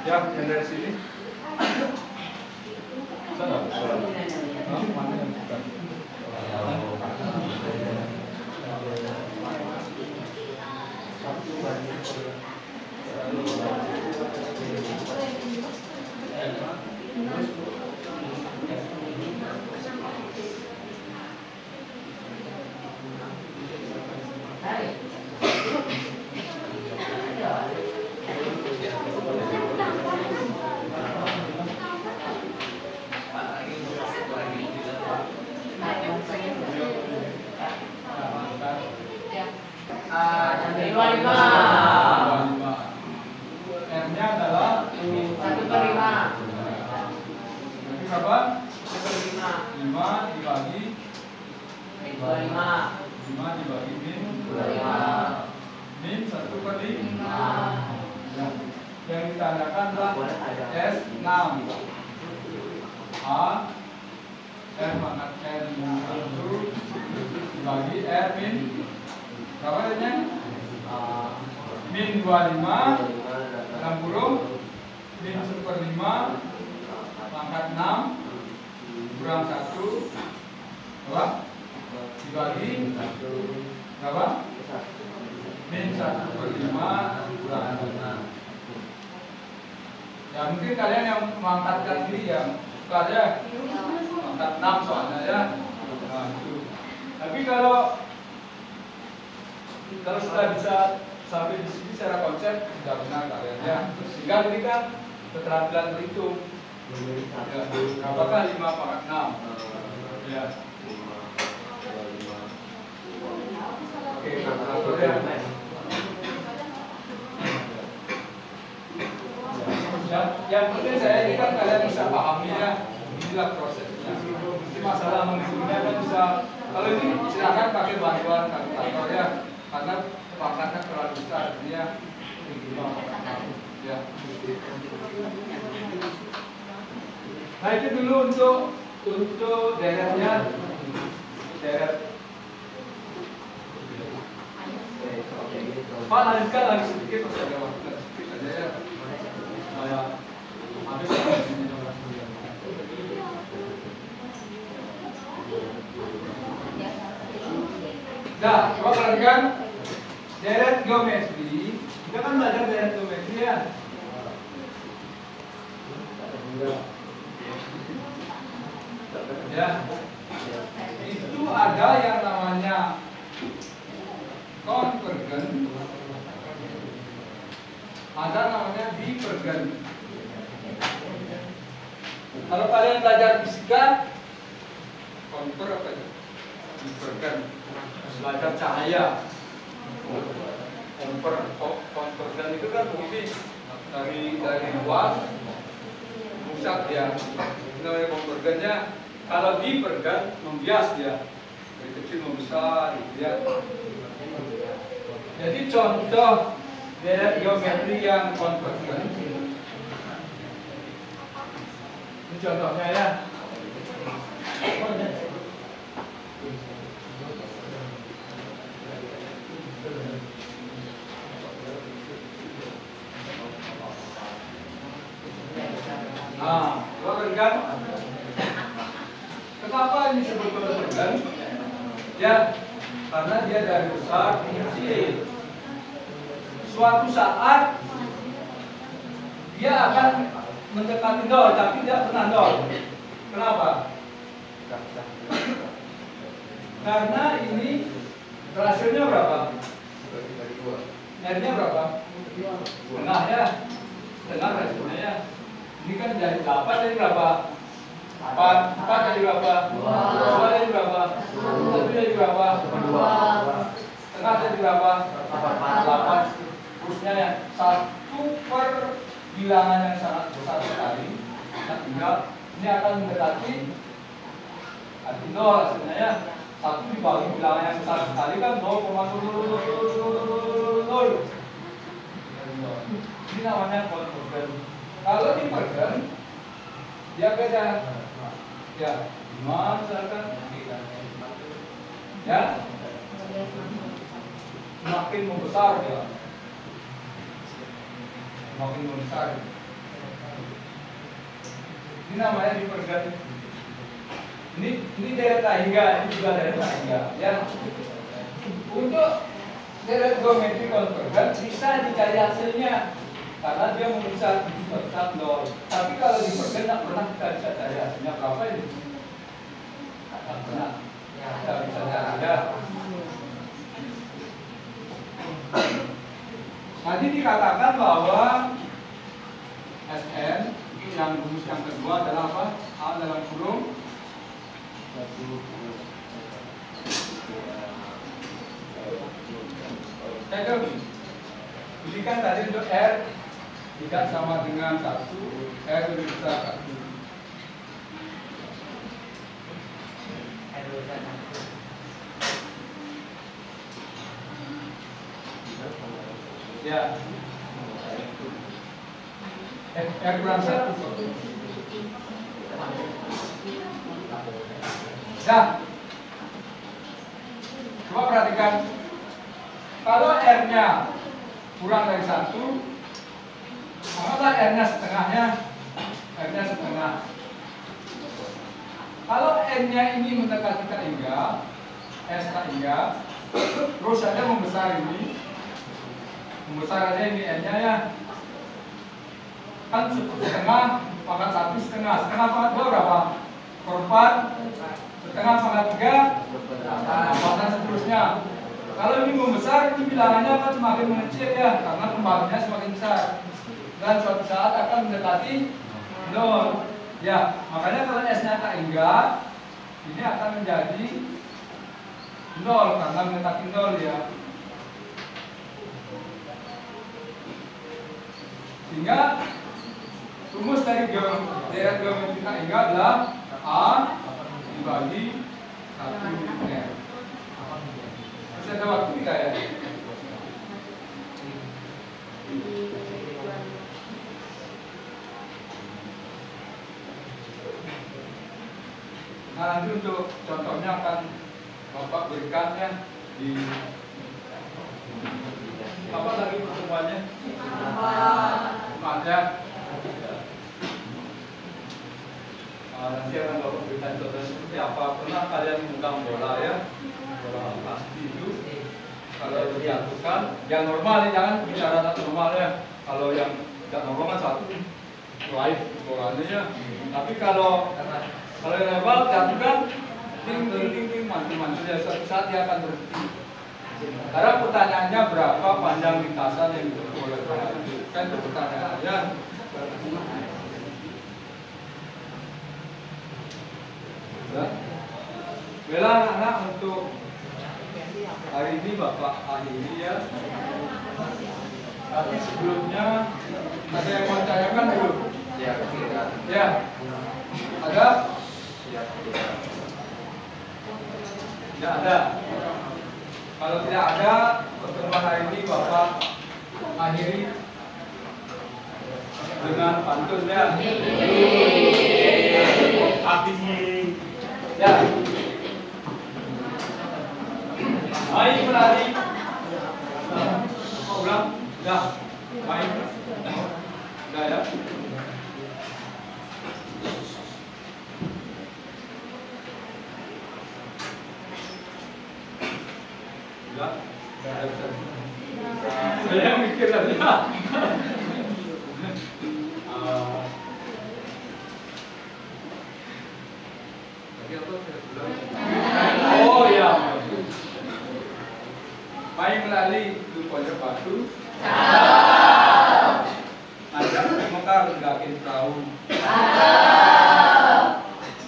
Ya, yang dari sini. Sana, mana yang bukan? 25. R-nya adalah 1/5. Jadi berapa? 1/5. 5 dibagi 25. 5 dibagi min 25. min 1/5. Nah, Yang ditandakan adalah S6 A R pangkat N 1 dibagi R min berapa adanya? Min 25 dalam kurung min 1/5 pangkat 6 kurang 1 berapa? Dibagi berapa? Min 1/5 kurang 6. Ya mungkin kalian yang mengangkatkan ini yang suka aja angkat 6 soalnya ya. Nah, itu. Tapi kalau sudah bisa sampai di sini secara konsep sudah benar kalian ya. Sehingga ini kan keterampilan berhitung. Ya, berapakah 5 pangkat 6? Ya. Oke, kalkulator ya. Yang penting saya ini kan kalian bisa pahami ya, inilah prosesnya. Nanti masalah menghitungnya kan bisa, kalau ini silakan pakai bantuan kalkulator ya, karena pangkatnya terlalu besar ya. Ya. Nah itu dulu untuk deretnya, deret. Pak lanjutkan lagi sedikit terus ada waktu sedikit aja ya. Nah, coba perhatikan deret geometri. Kita kan belajar deret geometri ya. Ya, itu ada yang namanya konvergen, ada namanya divergen. Kalau kalian belajar fisika, konver apa itu? Divergen. Belajar cahaya. Konvergen itu kan begini, dari luar pusat ya. Namanya konvergennya. Kalau divergen membias dia, dari kecil membesar, ya. Jadi contoh deret geometri yang konvergen. Ini contohnya ya. Nah, konvergen. Kenapa ini disebut konvergen? Ya, karena dia dari besar ke kecil. Suatu saat dia akan mendekati nol, tapi tidak pernah nol. Kenapa? Karena ini rasionya berapa? R-nya berapa? Setengah ya. Setengah rasionya ya. Ini kan dari 8 dari berapa? 4 dari berapa? 2 dari berapa? 1 dari berapa? 2. Setengah dari berapa? 8. Terusnya ya, 1 per bilangan yang sangat besar sekali. Nah, tinggal ini akan mendekati arti 0 sebenarnya. 1 dibagi bilangan yang besar sekali kan 0,0000. Ini namanya konvergen. Kalau divergen dia beda. Ya, 5 misalkan. Ya. Semakin membesar ya. Semakin membesar. Ini namanya divergen. Ini deret hingga, ini juga deret hingga. Ya. Untuk deret geometri konvergen bisa dicari hasilnya karena dia membesar nol. Tapi kalau divergen tidak pernah kita bisa cari hasilnya berapa ini. Tidak pernah. Tidak bisa cari ya. Tadi dikatakan bahwa Sn yang rumus yang kedua adalah apa? A dalam kurung 1, Saya ke ini kan tadi untuk R tidak sama dengan 1, R lebih besar 1. Ya. R kurang 1. Nah, coba perhatikan. Kalau R-nya kurang dari 1, maka R-nya setengahnya, R-nya setengah. Kalau N-nya ini mendekati tak hingga, S tak hingga, terus ada membesar ini, membesar aja ini N-nya ya. Kan setengah pangkat 1 setengah, setengah pangkat 2 berapa? Per 4, setengah pangkat 3, 4 dan seterusnya. Kalau ini membesar, ini bilangannya akan semakin mengecil ya, karena kembangnya semakin besar. Dan suatu saat akan mendekati 0. Ya, makanya kalau S-nya tak hingga, ini akan menjadi 0 karena mendekati 0 ya. Sehingga rumus dari deret geometri tak hingga adalah A dibagi 1R. Masih ada waktu tidak ya? Nah, nanti untuk contohnya akan Bapak berikannya di apa lagi pertemuannya? Jumat ya. Nanti akan Bapak berikan contoh seperti apa. Pernah kalian memegang bola ya? Bola plastik itu kalau dilakukan yang normal ya, jangan bicara normal ya. Kalau yang tidak normal kan satu live bolanya ya. Tapi kalau yang normal dilakukan ting mantul ya, suatu saat dia akan berhenti. Karena pertanyaannya berapa panjang lintasan yang ditempuh oleh bola itu kan itu pertanyaannya. Bela anak untuk hari ini Bapak akhiri ya. Tapi sebelumnya ada yang mau tanyakan dulu? Ya. Ada? Tidak ada. Kalau tidak ada, pertemuan hari ini Bapak akhiri dengan pantun ya. Habisnya. Ya. Main melari. Ulang. Dah. Main. Dah ya. Dah. Saya mikir lagi. Oh ya. Main melali itu pojok batu. Ajak mekar gakin perahu.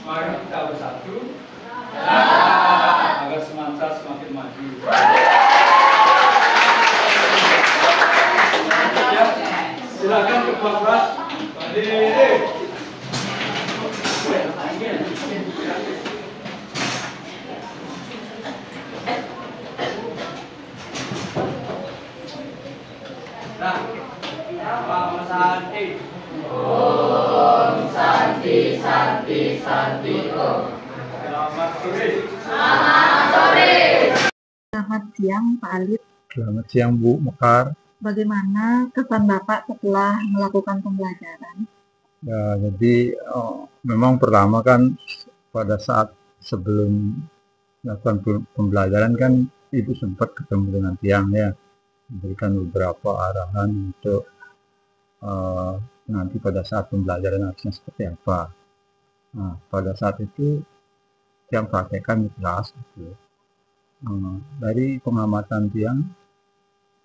Mari kita bersatu. Agar semansa semakin maju. Ya, silakan ketua kelas. Berdiri. Nah, Om Santi. Om Santi, Santi, Santi Om. Selamat sore. Selamat sore. Selamat siang Pak Alif. Selamat siang Bu Mekar. Bagaimana kesan Bapak setelah melakukan pembelajaran? Ya, jadi memang pertama kan pada saat sebelum melakukan pembelajaran kan Ibu sempat ketemu dengan Tiang ya, memberikan beberapa arahan untuk nanti pada saat pembelajaran harusnya seperti apa. Nah, pada saat itu Tiang praktekkan di kelas gitu. Dari pengamatan Tiang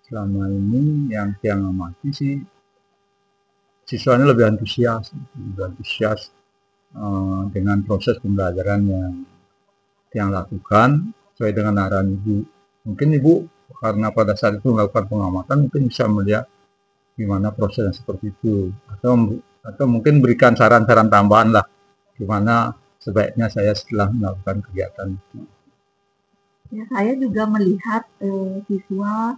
selama ini yang Tiang amati sih siswanya lebih antusias dengan proses pembelajaran yang Tiang lakukan sesuai dengan arahan Ibu. Mungkin Ibu karena pada saat itu melakukan pengamatan mungkin bisa melihat gimana prosesnya seperti itu, atau mungkin berikan saran-saran tambahan lah gimana sebaiknya saya setelah melakukan kegiatan itu. Ya, saya juga melihat siswa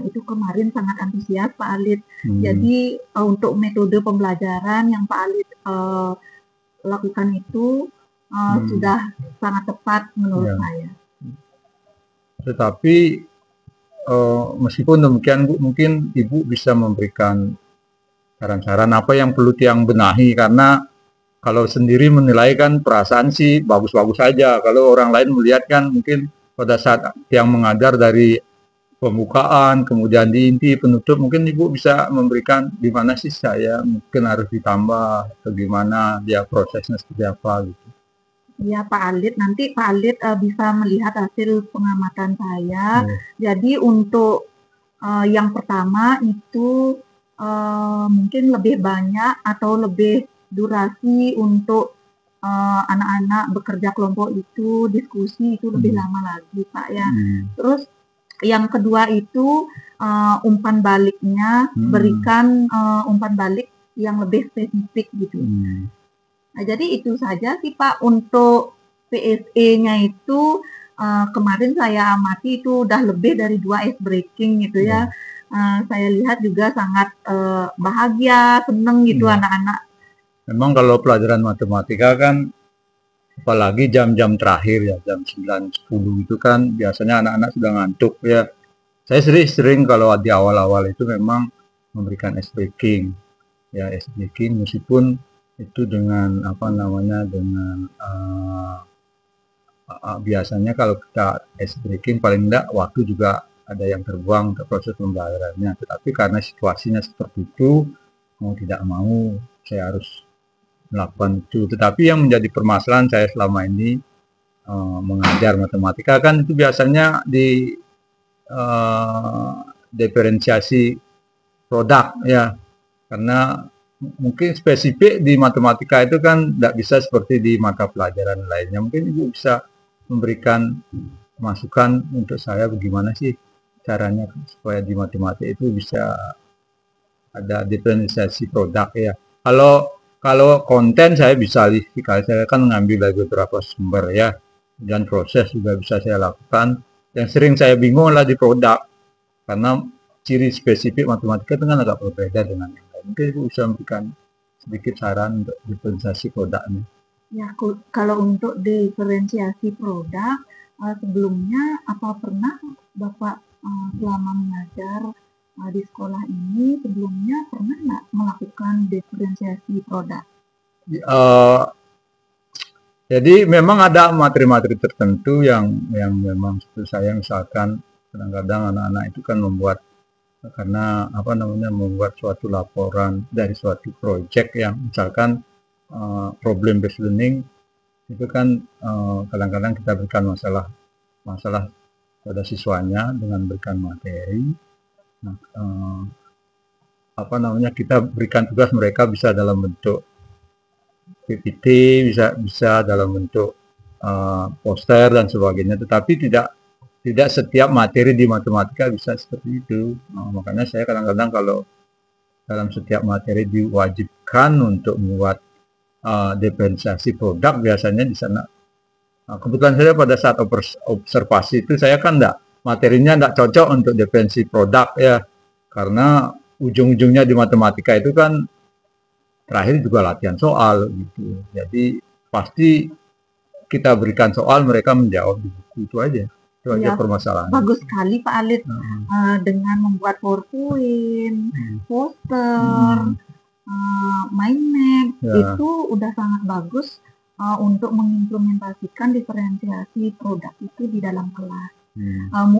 itu kemarin sangat antusias Pak Alit. Jadi untuk metode pembelajaran yang Pak Alit lakukan itu sudah sangat tepat menurut saya. Tetapi meskipun demikian Bu, mungkin Ibu bisa memberikan saran-saran apa yang perlu Tiang benahi, karena kalau sendiri menilai kan perasaan sih bagus-bagus saja. Kalau orang lain melihat kan mungkin pada saat Tiang mengajar dari pembukaan, kemudian di inti, penutup, mungkin Ibu bisa memberikan di mana sih saya mungkin harus ditambah, atau gimana dia prosesnya seperti apa gitu. Ya Pak Alit, nanti Pak Alit bisa melihat hasil pengamatan saya. Jadi untuk yang pertama itu mungkin lebih banyak atau lebih durasi untuk anak-anak bekerja kelompok itu, diskusi itu lebih lama lagi Pak ya. Terus yang kedua itu umpan baliknya, berikan umpan balik yang lebih spesifik gitu. Nah, jadi itu saja sih Pak untuk PSE-nya itu kemarin saya amati itu udah lebih dari 2 ice breaking gitu ya. Saya lihat juga sangat bahagia, seneng gitu anak-anak. Memang kalau pelajaran matematika kan apalagi jam-jam terakhir ya, jam 9-10 itu kan biasanya anak-anak sudah ngantuk ya. Saya sering kalau di awal-awal itu memang memberikan ice breaking. Ya, ice breaking meskipun itu dengan dengan biasanya kalau kita ice breaking paling enggak waktu juga ada yang terbuang untuk proses pembelajarannya. Tetapi karena situasinya seperti itu, mau tidak mau saya harus melakukan itu. Tetapi yang menjadi permasalahan saya selama ini mengajar matematika kan itu biasanya di diferensiasi produk ya, karena mungkin spesifik di matematika itu kan tidak bisa seperti di mata pelajaran lainnya. Mungkin Ibu bisa memberikan masukan untuk saya bagaimana sih caranya supaya di matematika itu bisa ada diferensiasi produk ya. Kalau konten saya bisa lihat, saya kan mengambil dari beberapa sumber ya, dan proses juga bisa saya lakukan. Yang sering saya bingung lah di produk, karena ciri spesifik matematika itu kan agak berbeda dengan yang lain. Mungkin Ibu bisa memberikan sedikit saran untuk diferensiasi produknya. Ya, kalau untuk diferensiasi produk, sebelumnya apa pernah Bapak selama mengajar di sekolah ini sebelumnya pernah nggak melakukan diferensiasi produk? Jadi memang ada materi-materi tertentu yang memang seperti saya misalkan kadang-kadang anak-anak itu kan membuat membuat suatu laporan dari suatu proyek yang misalkan problem based learning itu kan kadang-kadang kita berikan masalah pada siswanya dengan berikan materi. Kita berikan tugas mereka bisa dalam bentuk PPT, bisa dalam bentuk poster dan sebagainya, tetapi tidak setiap materi di matematika bisa seperti itu. Makanya saya kadang-kadang kalau dalam setiap materi diwajibkan untuk membuat diferensiasi produk, biasanya di sana kebetulan saya pada saat observasi itu saya kan materinya tidak cocok untuk diferensiasi produk ya, karena ujung-ujungnya di matematika itu kan terakhir juga latihan soal gitu. Jadi pasti kita berikan soal, mereka menjawab di buku, itu aja. Itu aja permasalahan. Bagus sekali Pak Alit dengan membuat PowerPoint, poster, mind map itu udah sangat bagus untuk mengimplementasikan diferensiasi produk itu di dalam kelas.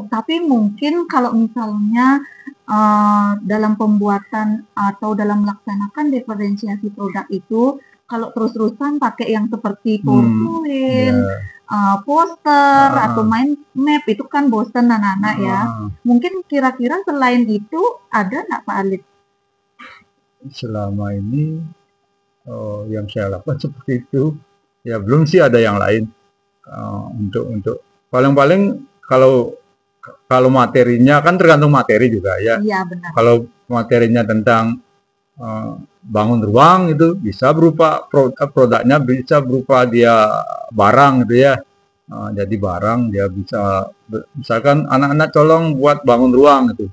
Tapi mungkin kalau misalnya dalam pembuatan atau dalam melaksanakan diferensiasi produk itu kalau terus-terusan pakai yang seperti PowerPoint, poster atau mind map itu kan bosan anak-anak ya. Mungkin kira-kira selain itu ada nggak Pak Alit? Selama ini yang saya lakukan seperti itu ya, belum sih ada yang lain untuk paling-paling kalau kalau materinya kan tergantung materi juga ya. Iya benar. Kalau materinya tentang bangun ruang itu bisa berupa produknya bisa berupa dia barang gitu ya. Jadi barang dia bisa misalkan anak-anak colong buat bangun ruang itu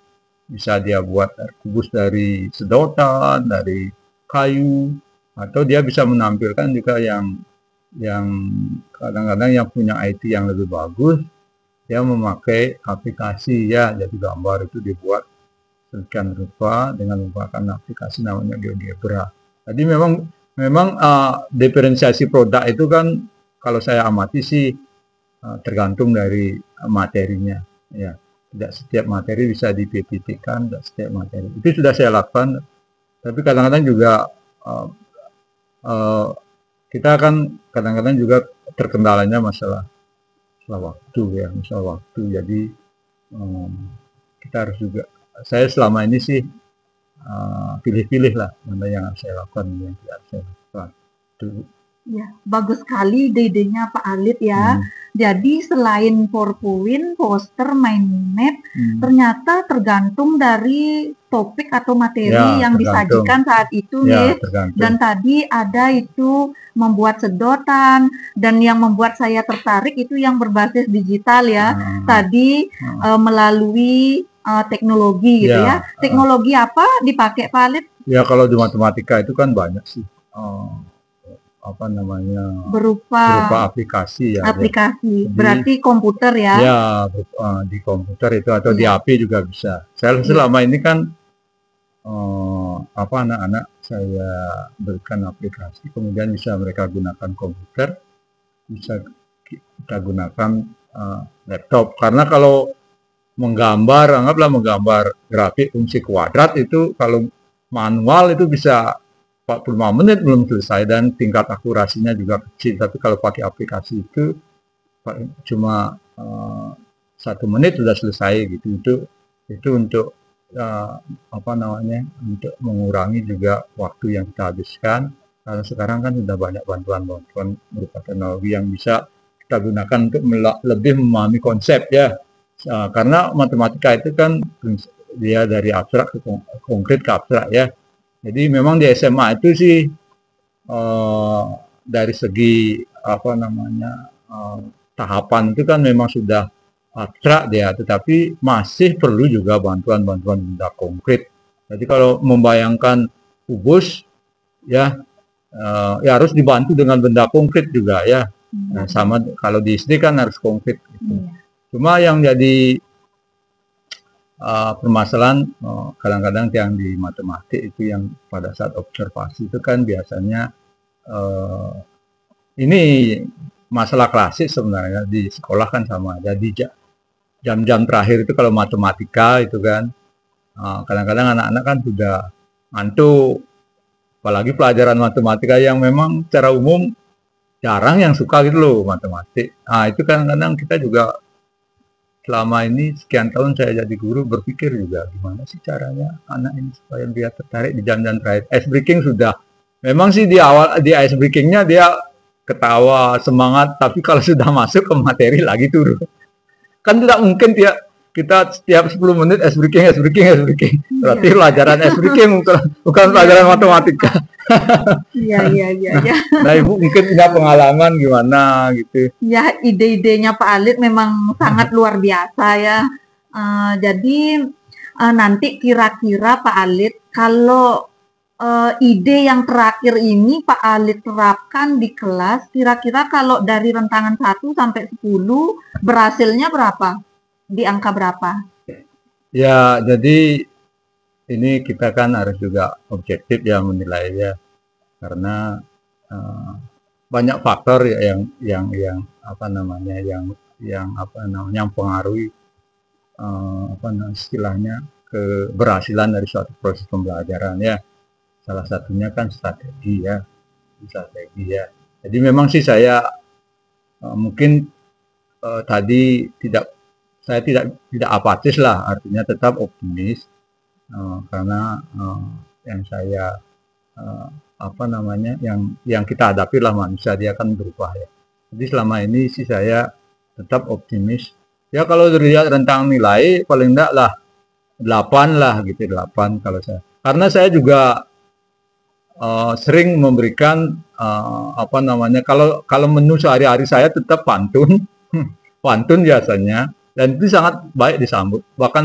bisa dia buat kubus dari sedotan, dari kayu, atau dia bisa menampilkan juga yang kadang-kadang yang punya IT yang lebih bagus dia memakai aplikasi ya, jadi gambar itu dibuat sedemikian rupa dengan menggunakan aplikasi namanya GeoGebra. Jadi memang diferensiasi produk itu kan kalau saya amati sih tergantung dari materinya ya. Tidak setiap materi bisa dipipitikan, tidak setiap materi. Itu sudah saya lakukan. Tapi kadang-kadang juga kita kan kadang-kadang juga terkendalanya masalah waktu ya, masalah waktu. Jadi kita harus juga, saya selama ini sih pilih-pilih lah mana yang harus saya lakukan, yang tidak harus saya lakukan. Ya, bagus sekali ide-idenya Pak Alit ya. Jadi selain PowerPoint, poster, mind map, ternyata tergantung dari topik atau materi Ya, yang tergantung. disajikan saat itu Ya, nih. tergantung. Dan tadi ada itu membuat sedotan, dan yang membuat saya tertarik itu yang berbasis digital ya. Tadi melalui teknologi gitu ya. Teknologi apa dipakai Pak Alit? Ya kalau di matematika itu kan banyak sih. Apa namanya berupa Berupa aplikasi ya. aplikasi. Jadi- Berarti komputer ya. Ya, di komputer itu atau di HP juga bisa. Saya selama ini kan anak-anak saya berikan aplikasi, kemudian bisa mereka gunakan komputer, bisa kita gunakan laptop. Karena kalau menggambar, anggaplah menggambar grafik fungsi kuadrat itu kalau manual itu bisa 45 menit belum selesai dan tingkat akurasinya juga kecil. Tapi kalau pakai aplikasi itu cuma 1 menit sudah selesai gitu. Itu untuk apa namanya, untuk mengurangi juga waktu yang kita habiskan. Karena sekarang kan sudah banyak bantuan-bantuan berupa teknologi yang bisa kita gunakan untuk lebih memahami konsep ya. Karena matematika itu kan dia dari abstrak ke konkret ke abstrak ya. Jadi memang di SMA itu sih dari segi apa namanya tahapan itu kan memang sudah abstrak dia, tetapi masih perlu juga bantuan-bantuan benda konkret. Jadi kalau membayangkan kubus ya ya harus dibantu dengan benda konkret juga ya. Nah, sama kalau di SD kan harus konkret. Gitu. Cuma yang jadi permasalahan kadang-kadang yang di matematik itu yang pada saat observasi itu kan biasanya ini masalah klasik sebenarnya di sekolah kan sama. Jadi jam-jam terakhir itu kalau matematika itu kan kadang-kadang anak-anak kan sudah ngantuk, apalagi pelajaran matematika yang memang secara umum jarang yang suka gitu loh matematik. Nah itu kadang-kadang kita juga selama ini sekian tahun saya jadi guru berpikir juga gimana sih caranya anak ini supaya dia tertarik di jam-jam terakhir. Ice breaking sudah, memang sih di awal di ice breakingnya dia ketawa semangat, tapi kalau sudah masuk ke materi lagi turun. Kan tidak mungkin kita setiap 10 menit ice breaking. Berarti pelajaran ice breaking bukan pelajaran matematika. Iya. Nah Ibu mungkin punya pengalaman gimana gitu. Ya, ide-idenya Pak Alit memang sangat luar biasa ya. Jadi nanti kira-kira Pak Alit kalau ide yang terakhir ini Pak Alit terapkan di kelas, kira-kira kalau dari rentangan 1 sampai 10 berhasilnya berapa? Di angka berapa? Ya, jadi ini kita kan harus juga objektif ya menilainya, karena banyak faktor ya yang apa namanya yang mempengaruhi apa namanya istilahnya keberhasilan dari suatu proses pembelajaran ya. Salah satunya kan strategi ya. Jadi memang sih saya mungkin tadi saya tidak apatis lah, artinya tetap optimis karena yang saya apa namanya yang kita hadapi lah manusia, dia kan berubah ya. Jadi selama ini sih saya tetap optimis Ya kalau dilihat rentang nilai paling enggak lah 8 lah gitu, 8 kalau saya. Karena saya juga sering memberikan apa namanya, kalau menu sehari-hari saya tetap pantun, pantun biasanya, dan itu sangat baik disambut. Bahkan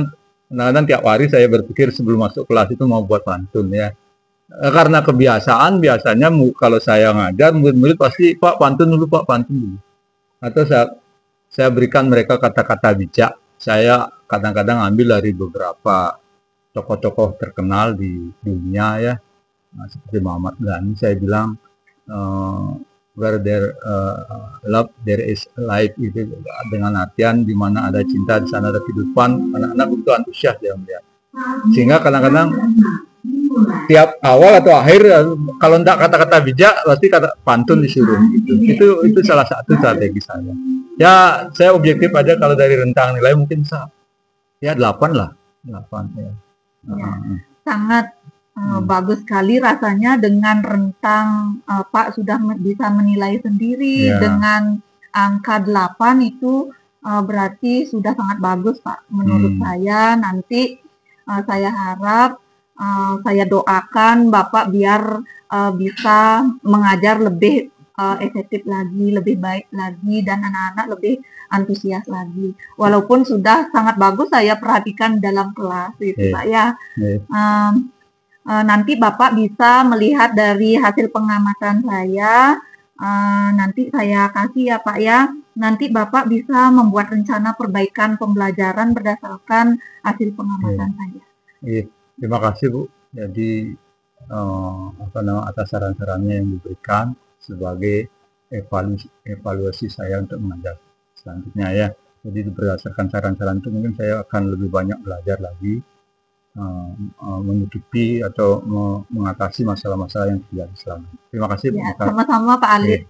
kadang-kadang tiap hari saya berpikir sebelum masuk kelas itu mau buat pantun ya. Karena kebiasaan biasanya kalau saya ngajar murid-murid pasti Pak pantun dulu, Pak pantun dulu. Atau saya berikan mereka kata-kata bijak. Saya kadang-kadang ambil dari beberapa tokoh-tokoh terkenal di dunia ya. Seperti Muhammad Ghani, saya bilang where there love there is life, itu dengan artian di mana ada cinta di sana ada kehidupan. Anak-anak butuh antusias dia melihat. Sehingga kadang-kadang tiap awal atau akhir kalau enggak kata-kata bijak pasti kata pantun disuruh gitu. Itu salah satu strategi saya. Ya saya objektif aja, kalau dari rentang nilai mungkin ya 8 lah, 8 ya. Ya, sangat bagus sekali rasanya dengan rentang Pak sudah bisa menilai sendiri Ya. dengan angka 8 itu berarti sudah sangat bagus Pak menurut saya. Nanti saya harap saya doakan Bapak biar bisa mengajar lebih efektif lagi, lebih baik lagi, dan anak-anak lebih antusias lagi. Walaupun sudah sangat bagus saya perhatikan dalam kelas itu Pak ya. Nanti Bapak bisa melihat dari hasil pengamatan saya, nanti saya kasih ya Pak ya. Nanti Bapak bisa membuat rencana perbaikan pembelajaran berdasarkan hasil pengamatan saya. Terima kasih Bu. Jadi atas saran-sarannya yang diberikan sebagai evaluasi saya untuk mengajar selanjutnya ya. Jadi berdasarkan saran-saran itu mungkin saya akan lebih banyak belajar lagi, menutupi atau mengatasi masalah-masalah yang terjadi selama ini. Terima kasih. Ya, sama-sama Pak Alif.